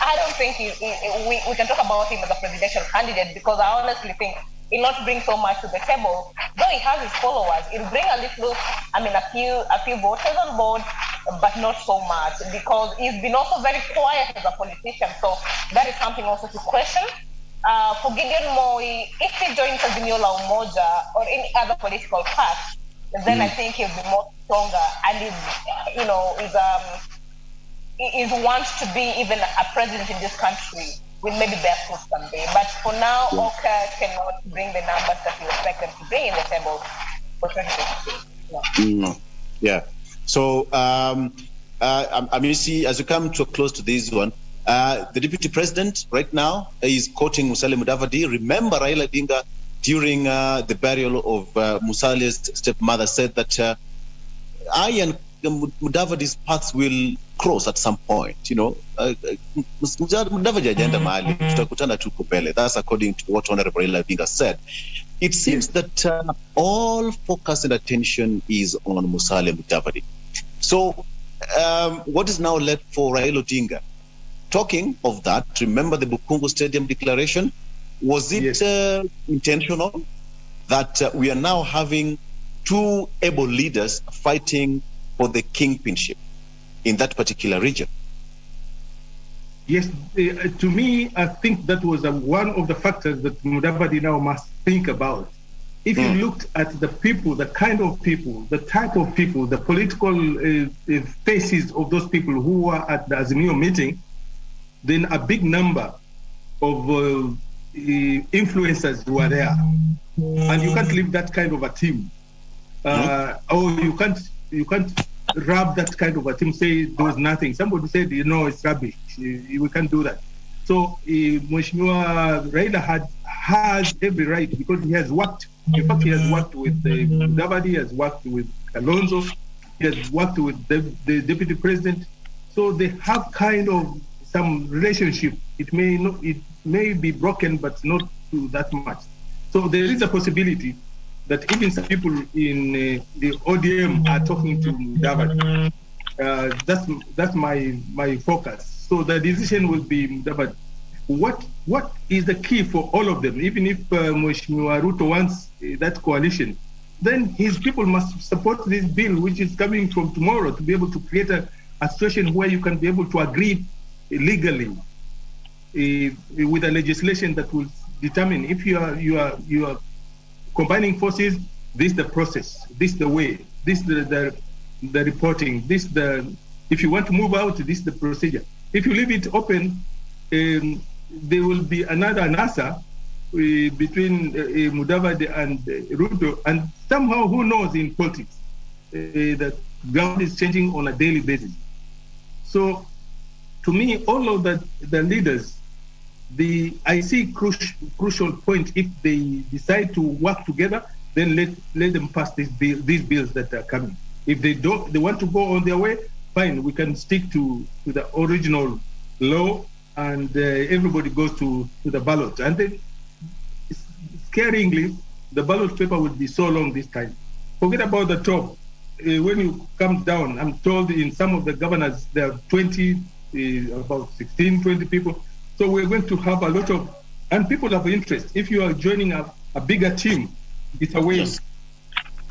Speaker 3: I don't think we can talk about him as a presidential candidate because I honestly think he'll not bring so much to the table. Though he has his followers, he'll bring a little, a few voters on board, but not so much because he's been also very quiet as a politician. So that is something also to question. For Gideon Moi, if he joins Azimio la Umoja or any other political party, then I think he'll be more stronger and is wants to be even a president in this country with maybe barefoot someday. But for now, Oka cannot bring the numbers that we expect them to bring in the table for 2022.
Speaker 4: Yeah. So, Hamisi, as we come to a close to this one, the deputy president right now is quoting Musalia Mudavadi. Remember, Raila Odinga during the burial of Musalia's stepmother said that I and Mudavadi's paths will cross at some point. Mudavadi agenda mahali tutakutana tu kupele. That's according to what Honorable Raila Odinga said. It seems that all focus and attention is on Musalia Mudavadi. So, what is now left for Raila Odinga? Talking of that, remember the Bukungu Stadium declaration? Was it intentional that we are now having two able leaders fighting for the kingpinship in that particular region?
Speaker 2: Yes, to me, I think that was one of the factors that Mudavadi now must think about. If you looked at the people, the kind of people, the type of people, the political faces of those people who were at the Azimio meeting, then a big number of influencers were there. And you can't leave that kind of a team. Or you can't rub that kind of a team, say there was nothing. Somebody said, it's rubbish. We can't do that. So Mheshimiwa Raila has every right because he has worked. In fact, he has worked with Mudavadi, he has worked with Kalonzo, he has worked with the deputy president. So they have kind of some relationship. It may be broken, but not to that much. So there is a possibility that even some people in the ODM are talking to Mudavadi. That's my focus. So the decision will be Mudavadi. What is the key for all of them? Even if Mheshimiwa Ruto wants that coalition, then his people must support this bill, which is coming from tomorrow, to be able to create a situation where you can be able to agree legally with a legislation that will determine if you are combining forces. This is the process. This is the way. This is the the reporting. If you want to move out, this is the procedure. If you leave it open, there will be another NASA between Mudavadi and Ruto, and somehow, who knows in politics, the ground is changing on a daily basis. So, to me, all of the leaders, I see crucial point. If they decide to work together, then let them pass these bills that are coming. If they want to go on their way, fine. We can stick to the original law, and everybody goes to the ballot. And then, scaringly, the ballot paper will be so long this time. Forget about the top. When you come down, I'm told in some of the governors there are 20, about 16, 20 people. So we're going to have a lot of, and people have interest. If you are joining a bigger team, it's a way. Yes.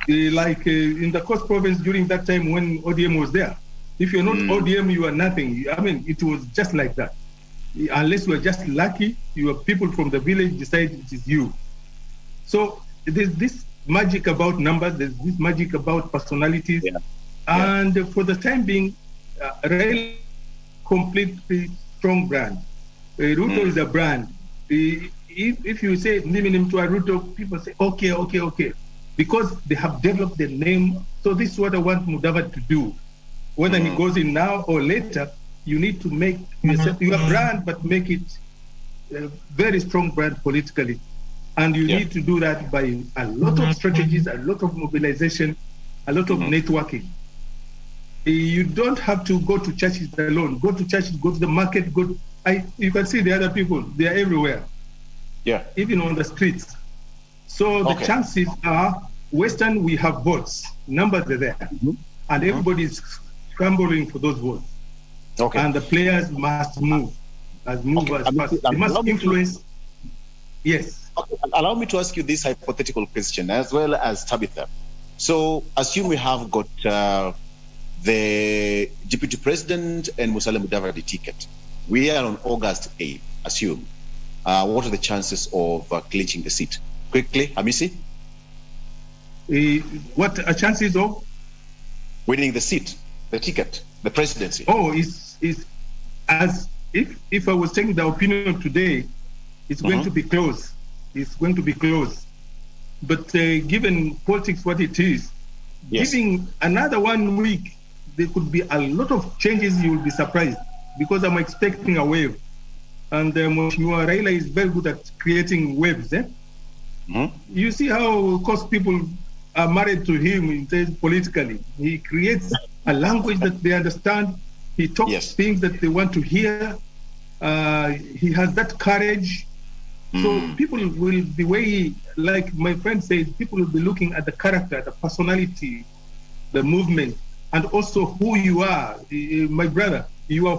Speaker 2: Like in the Coast Province during that time when ODM was there. If you're not ODM, you are nothing. I mean, it was just like that. Unless you are just lucky, your people from the village decide it is you. So there's this magic about numbers, there's this magic about personalities. Yeah. And for the time being, Rail completely strong brand. Ruto is a brand. If you say Niminim to a Ruto, people say, okay. Because they have developed the name. So this is what I want Mudavadi to do. Whether he goes in now or later, you need to make yourself your brand, but make it a very strong brand politically. And you need to do that by a lot of strategies, a lot of mobilization, a lot of networking. You don't have to go to churches alone. Go to churches, go to the market, you can see the other people, they are everywhere. Yeah. Even on the streets. So the chances are, Western, we have votes. Numbers are there. And everybody is scrambling for those votes. Okay. And the players must move as fast. They must influence. Yes.
Speaker 4: Okay. Allow me to ask you this hypothetical question as well as Tabitha. So assume we have got the Deputy President and Musalia Mudavadi ticket. We are on August 8th, assume. What are the chances of clinching the seat? Quickly, Hamisi?
Speaker 2: What are chances of?
Speaker 4: Winning the seat, the ticket, the presidency.
Speaker 2: Oh, it's as if I was taking the opinion today, it's going to be close. It's going to be close. But given politics what it is, giving another 1 week, there could be a lot of changes. You will be surprised because I'm expecting a wave. And Mheshimiwa Raila is very good at creating waves. You see how cost people are married to him politically. He creates a language that they understand. He talks things that they want to hear. He has that courage. So people will be like my friend said, people will be looking at the character, the personality, the movement, and also who you are. My brother, you are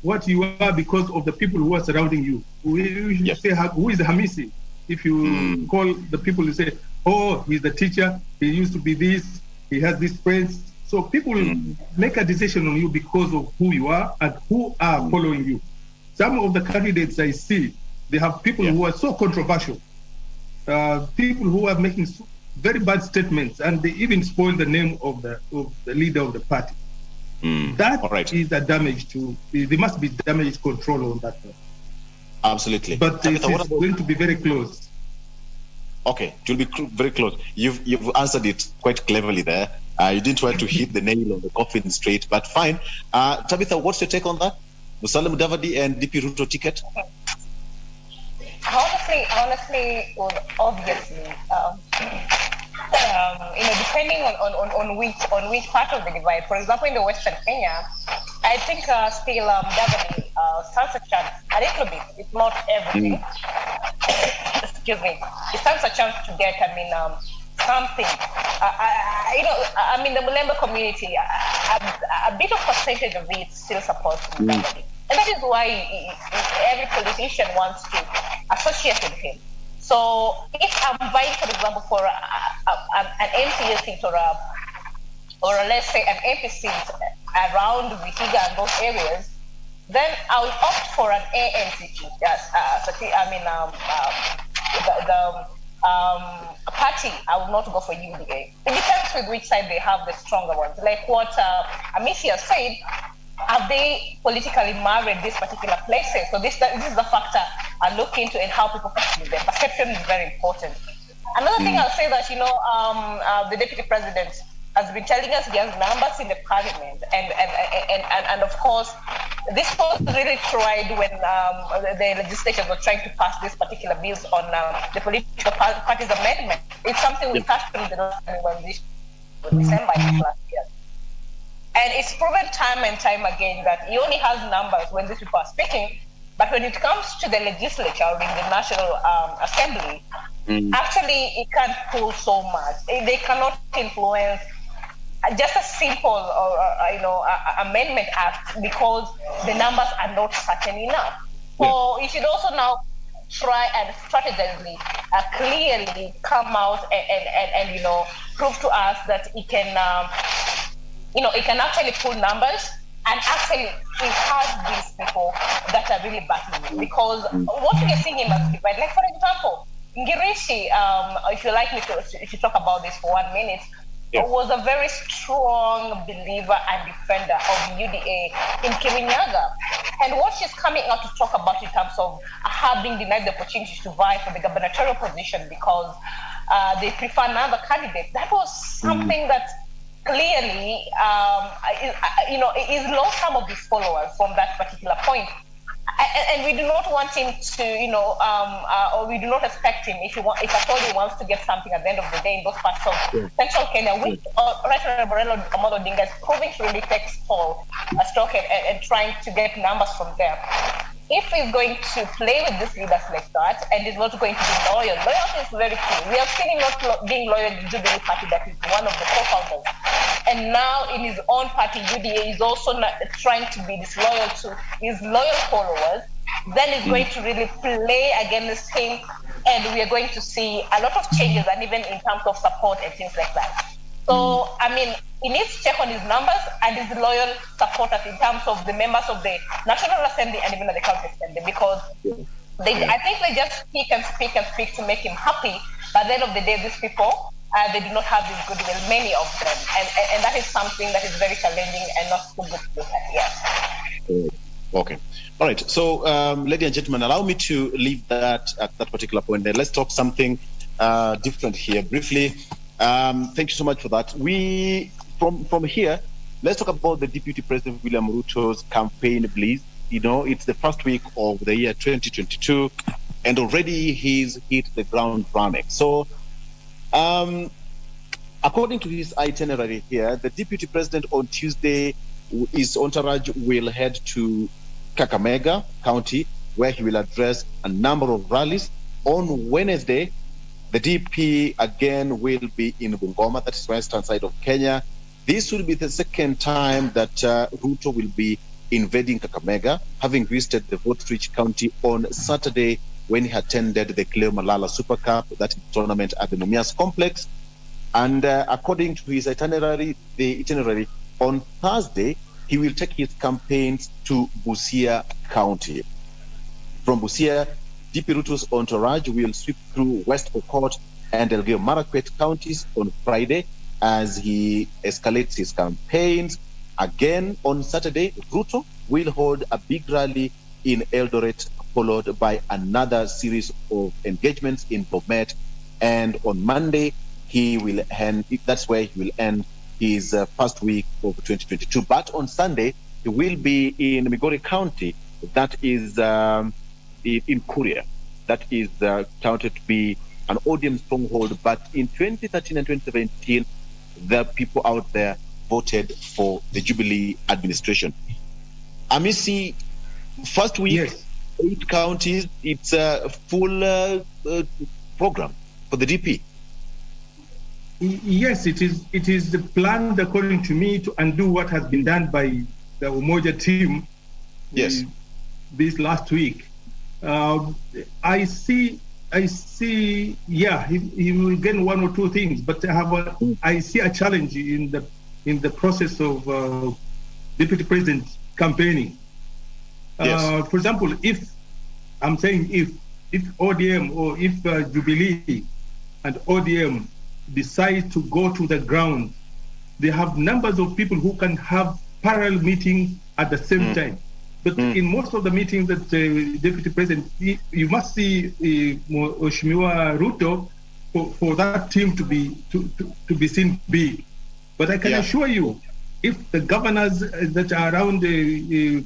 Speaker 2: what you are because of the people who are surrounding you. You say, who is Hamisi? If you call the people, you say, oh, he's the teacher, he used to be this, he has these friends. So people make a decision on you because of who you are and who are following you. Some of the candidates I see, they have people who are so controversial, people who are making very bad statements, and they even spoil the name of the leader of the party. That is a damage to. There must be damage control on that one.
Speaker 4: Absolutely.
Speaker 2: But it's going to be very close.
Speaker 4: Okay, it will be very close. You've answered it quite cleverly there. You didn't want to hit the nail on the coffin straight, but fine. Tabitha, what's your take on that? Musalia Mudavadi and DP Ruto ticket?
Speaker 3: Honestly, obviously, depending on which part of the divide. For example, in the Western Kenya, I think still Mudavadi stands a chance a little bit, if not everything. Excuse me. It stands a chance to get, something. The Mulembe community, a bit of percentage of it still supports Mudavadi. And that is why every politician wants to associate with him. So if I'm vying, for example, for an MCA seat or let's say an MP seat around Vihiga and those areas, then I will opt for an ANC seat. Yes, party, I will not go for UDA. It depends with which side they have the stronger ones. Like what Hamisi has said, have they politically married these particular places? So this is the factor I look into and how people perceive them. Perception is very important. Another thing I'll say that, the deputy president has been telling us he has numbers in the parliament, and of course, this was really tried when the legislators were trying to pass these particular bills on the political parties amendment. It's something we touched on the December last year. And it's proven time and time again that he only has numbers when these people are speaking, but when it comes to the legislature or in the National Assembly, actually it can't pull so much. They cannot influence just a simple amendment act because the numbers are not certain enough. So you should also now try and strategically, clearly come out and prove to us that it can. It can actually pull numbers, and actually it has these people that are really backing it. Because what we are seeing in Must Divide, like for example, Ngirishi, if you like me to talk about this for 1 minute, was a very strong believer and defender of UDA in Kirinyaga. And what she's coming out to talk about in terms of her being denied the opportunity to vie for the gubernatorial position because they prefer another candidate, that was something that clearly, he's lost some of his followers from that particular point. And we do not want him to, or we do not expect him, if at all he wants to get something at the end of the day in those parts of central Kenya, which Right Honorable Amado Odinga is proving to really take stock and trying to get numbers from there. If he's going to play with these leaders like that and is not going to be loyal, loyalty is very key. We have seen him not being loyal to Jubilee Party, that is one of the co-founders. And now in his own party, UDA, is also trying to be disloyal to his loyal followers. Then he's going to really play against him, and we are going to see a lot of changes, and even in terms of support and things like that. So, he needs to check on his numbers and his loyal supporters in terms of the members of the National Assembly and even the County Assembly, because I think they just speak and speak to make him happy. But at the end of the day, these people, they do not have this goodwill, many of them. And that is something that is very challenging and not so good to look at. Yes.
Speaker 4: Okay. All right. So, ladies and gentlemen, allow me to leave that at that particular point. Then let's talk something different here briefly. Thank you so much for that. From here, let's talk about the Deputy President William Ruto's campaign, please. It's the first week of the year 2022, and already he's hit the ground running. So, according to his itinerary here, the Deputy President on Tuesday, his entourage will head to Kakamega County, where he will address a number of rallies. On Wednesday, the DP again will be in Bungoma, that is western side of Kenya. This will be the second time that Ruto will be invading Kakamega, having visited the vote-rich county on Saturday when he attended the Cleo Malala Super Cup, that tournament at the Mumias Complex. And according to his itinerary, on Thursday, he will take his campaigns to Busia County. From Busia, DP Ruto's entourage will sweep through West Pokot and Elgeyo Marakwet counties on Friday as he escalates his campaigns. Again, on Saturday, Ruto will hold a big rally in Eldoret, followed by another series of engagements in Bomet. And on Monday, that's where he will end his first week of 2022. But on Sunday, he will be in Migori County, that is in Kuria. That is counted to be an ODM stronghold. But in 2013 and 2017, the people out there voted for the Jubilee administration. Hamisi, first week, 8 counties, it's a full program for the DP.
Speaker 2: Yes, it is the plan, according to me, to undo what has been done by the Umoja team.
Speaker 4: Yes.
Speaker 2: This last week. I see. Yeah, he will gain 1 or 2 things, but I see a challenge in the process of Deputy President campaigning.
Speaker 4: Yes.
Speaker 2: For example, if ODM or if Jubilee and ODM decide to go to the ground, they have numbers of people who can have parallel meetings at the same time. But in most of the meetings that Deputy President, you must see Mheshimiwa Ruto for that team to be seen big. But I can assure you, if the governors that are around the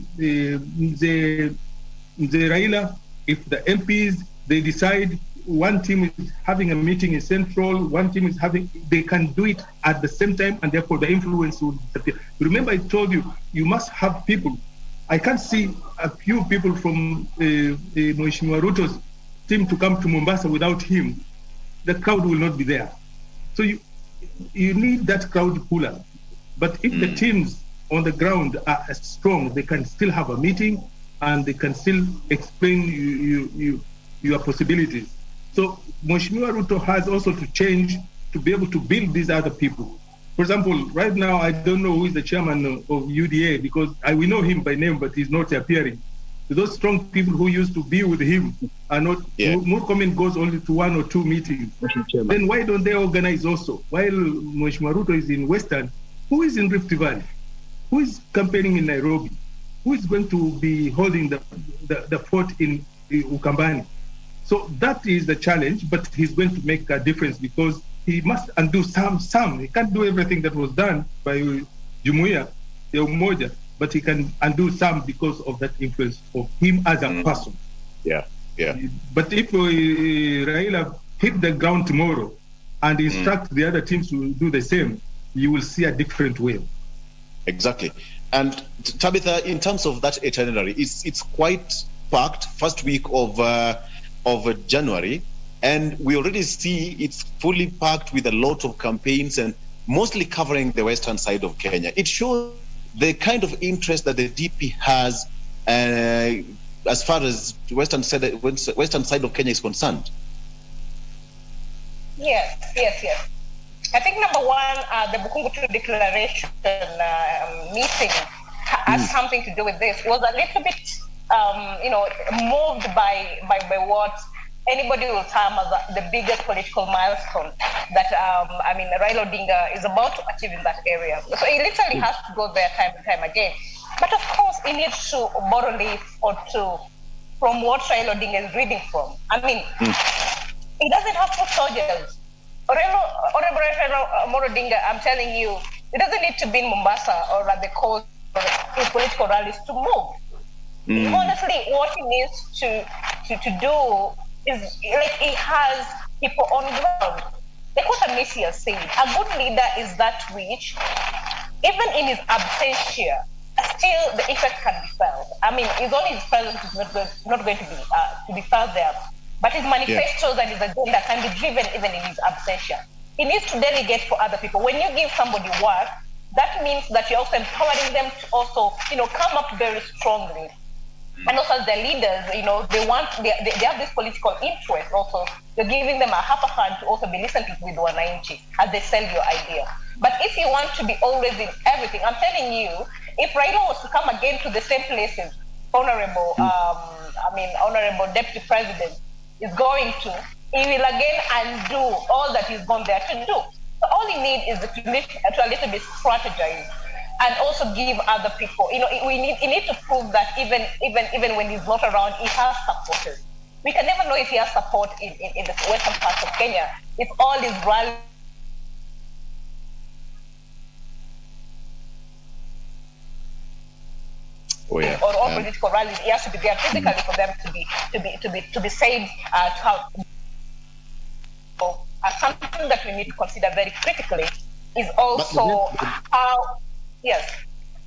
Speaker 2: Raila, if the MPs, they decide one team is having a meeting in Central, one team is having, they can do it at the same time, and therefore the influence will disappear. Remember, I told you, you must have people. I can't see a few people from Mheshimiwa Ruto's team to come to Mombasa without him. The crowd will not be there. So you need that crowd puller. But if the teams on the ground are strong, they can still have a meeting and they can still explain your possibilities. So Mheshimiwa Ruto has also to change to be able to build these other people. For example, right now, I don't know who is the chairman of UDA because we know him by name, but he's not appearing. Those strong people who used to be with him are not, Murkomen goes only to 1 or 2 meetings. Then why don't they organize also? While Mheshimiwa Ruto is in Western, who is in Rift Valley? Who is campaigning in Nairobi? Who is going to be holding the fort in Ukambani? So that is the challenge, but he's going to make a difference because he must undo some. He can't do everything that was done by Jumuiya, the Umoja, but he can undo some because of that influence of him as a person.
Speaker 4: Yeah.
Speaker 2: But if Raila hit the ground tomorrow and instruct the other teams to do the same, you will see a different way.
Speaker 4: Exactly. And Tabitha, in terms of that itinerary, it's quite packed. First week of January, and we already see it's fully packed with a lot of campaigns and mostly covering the western side of Kenya. It shows the kind of interest that the DP has as far as western side of Kenya is concerned.
Speaker 3: Yes. I think number one, the Bukungu Declaration meeting has something to do with this. Was a little bit, moved by what anybody will term as the biggest political milestone that Raila Odinga is about to achieve in that area. So he literally has to go there time and time again. But of course, he needs to borrow leaf or two from what Raila Odinga is reading from. He doesn't have foot soldiers. Honorable Raila Odinga, I'm telling you, it doesn't need to be in Mombasa or at the coast or in political rallies to move. Honestly, what he needs to do is, like, he has people on ground. Like what Hamisi has said, a good leader is that which, even in his absentia, still the effect can be felt. It's only his presence is not going to be felt there. But his manifestos and his agenda can be driven even in his absentia. He needs to delegate for other people. When you give somebody work, that means that you're also empowering them to also, come up very strongly. And also as the leaders, they have this political interest also. You're giving them a upper hand to also be listened to with Wananchi as they sell your idea. But if you want to be always in everything, I'm telling you, if Raila was to come again to the same places, Honorable Deputy President is going to, he will again undo all that he's gone there to do. So all he needs is to a little bit strategize. And also give other people. He needs to prove that even when he's not around, he has supporters. We can never know if he has support in the western parts of Kenya. If all his rallies or all political rallies, he has to be there physically for them to be saved. Something that we need to consider very critically is also how. Yes.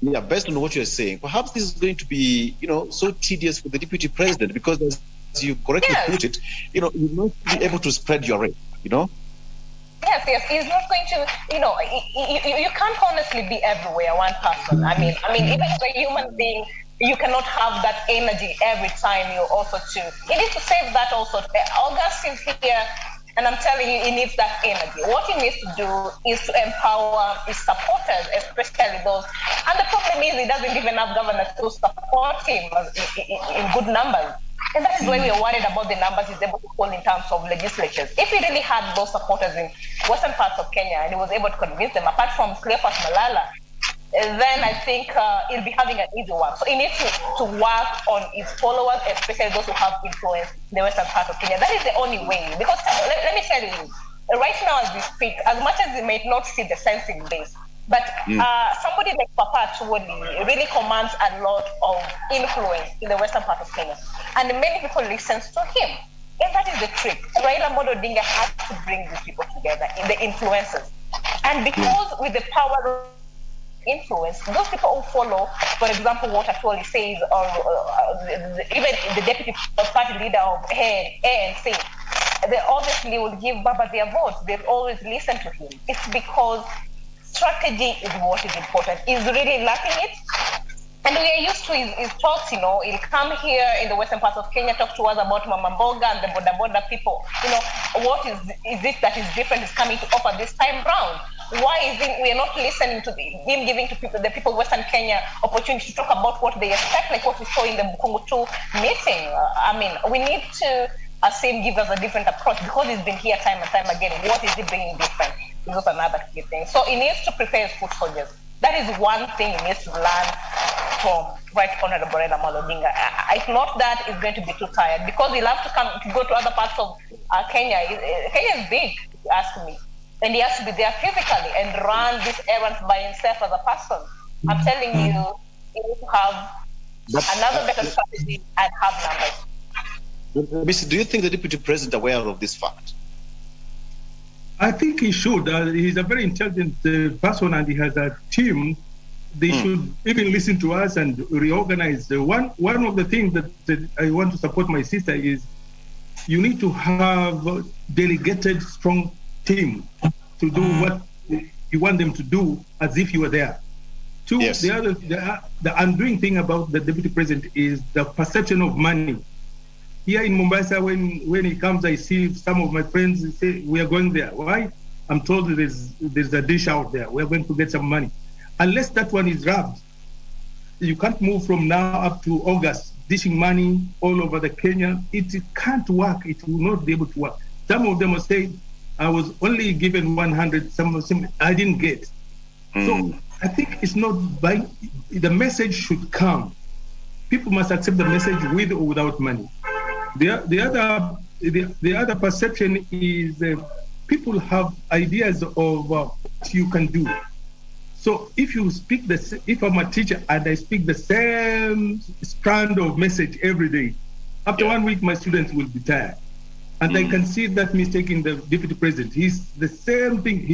Speaker 4: Yeah, based on what you're saying, perhaps this is going to be, so tedious for the deputy president because, as you correctly put it, you're not be able to spread your rate,
Speaker 3: Yes, he's not going to, you can't honestly be everywhere, one person. Even as a human being, you cannot have that energy every time you also you need to save that also. August is here. And I'm telling you, he needs that energy. What he needs to do is to empower his supporters, especially those. And the problem is he doesn't even have governors to support him in good numbers. And that is why we are worried about the numbers he's able to pull in terms of legislatures. If he really had those supporters in western parts of Kenya and he was able to convince them, apart from Cleopas Malala, then I think he'll be having an easy work. So he needs to work on his followers, especially those who have influence in the western part of Kenya. That is the only way. Because let me tell you, right now as we speak, as much as we may not see the sense in this, but somebody like Papa Chuwoli really commands a lot of influence in the western part of Kenya. And many people listen to him. And that is the trick. Raila Amolo Odinga has to bring these people together, in the influencers. And because with the power of influence, those people who follow, for example, what Atwoli says, or even the deputy party leader of ANC, they obviously will give Baba their votes. They'll always listen to him. It's because strategy is what is important. He's really lacking it. And we are used to his talks, you know. He'll come here in the western parts of Kenya, talk to us about Mama Mboga and the Boda people. You know, what is it that is different is coming to offer this time round? Why is it we are not listening to him giving to the people of Western Kenya opportunity to talk about what they expect, like what we saw in the Bukungu 2 meeting? I mean, we need to see him give us a different approach because he's been here time and time again. What is he bringing different? This is another key thing. So he needs to prepare his foot soldiers. That is one thing he needs to learn from Right Honorable Raila Amolo Odinga. If not that, he's going to be too tired because he'll have to go to other parts of Kenya. Kenya is big, if you ask me. And he has to be there physically and run these errands by himself as a person. I'm telling you, he needs to have another better strategy and have numbers.
Speaker 4: Do you think the Deputy President is aware of this fact?
Speaker 2: I think he should. He's a very intelligent person and he has a team. They should even listen to us and reorganize. One of the things that I want to support my sister is you need to have a delegated, strong team to do what you want them to do as if you were there. Two, yes. The undoing thing about the Deputy President is the perception of money. Here in Mombasa, when he comes, I see some of my friends say, we are going there. Why? I'm told there's a dish out there. We're going to get some money. Unless that one is rubbed, you can't move from now up to August, dishing money all over the Kenya. It can't work. It will not be able to work. Some of them will say, I was only given 100, some I didn't get. So I think it's not buying. The message should come. People must accept the message with or without money. The other perception is people have ideas of what you can do. So if I'm a teacher and I speak the same strand of message every day, after 1 week my students will be tired. And I can see that mistake in the Deputy President. He's the same thing.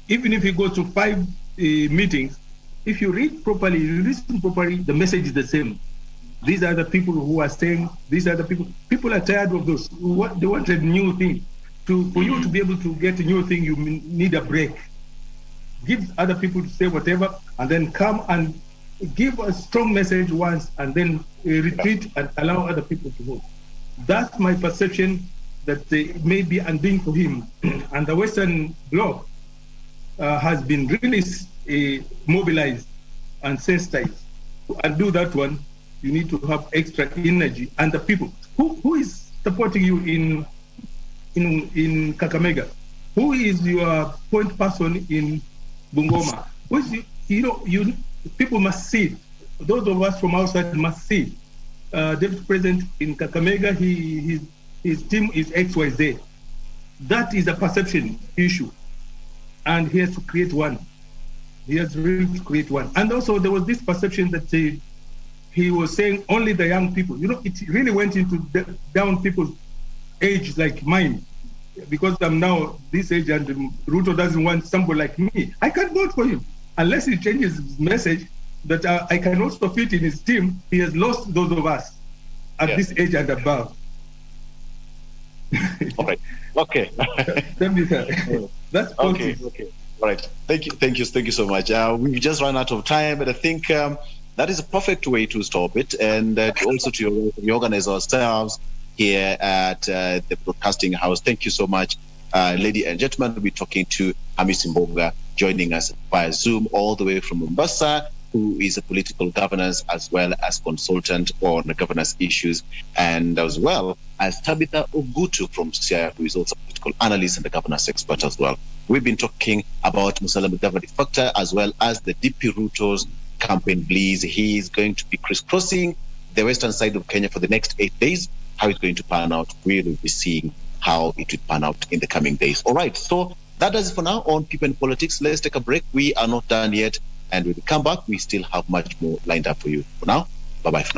Speaker 2: Even if he goes to 5 meetings, if you read properly, you listen properly, the message is the same. These are the people who are saying, these are the people. People are tired of those. They want a new thing. For you to be able to get a new thing, you need a break. Give other people to say whatever, and then come and give a strong message once, and then retreat and allow other people to go. That's my perception that may be undoing for him. And the Western Bloc has been really mobilized and sensitized. To undo that one, you need to have extra energy. And the people, who is supporting you in Kakamega? Who is your point person in Bungoma? People must see it. Those of us from outside must see it. Deputy President in Kakamega, his team is XYZ. That is a perception issue. And he has to create one. He has really to create one. And also there was this perception that he was saying only the young people. It really went into down people's age like mine. Because I'm now this age and Ruto doesn't want somebody like me. I can't vote for him. Unless he changes his message that I can also fit in his team, he has lost those of us at this age and above.
Speaker 4: All right. Okay.
Speaker 2: That's
Speaker 4: okay. Okay. All right. Thank you so much. We've just run out of time, but I think that is a perfect way to stop it, and also to reorganize ourselves here at the broadcasting house. Thank you so much, ladies and gentlemen. We'll be talking to Hamisi Mboga, joining us via Zoom all the way from Mombasa. who is a political governance as well as consultant on governance issues, and as well as Tabitha Ogutu from CIA, who is also a political analyst and a governance expert as well. We've been talking about Mudavadi factor as well as the DP Ruto's campaign Bleeze. He is going to be crisscrossing the western side of Kenya for the next 8 days. How it's going to pan out, we will be seeing how it will pan out in the coming days. All right, so that does it for now on People and Politics. Let's take a break. We are not done yet, and when we come back, we still have much more lined up for you. For now, bye-bye for now.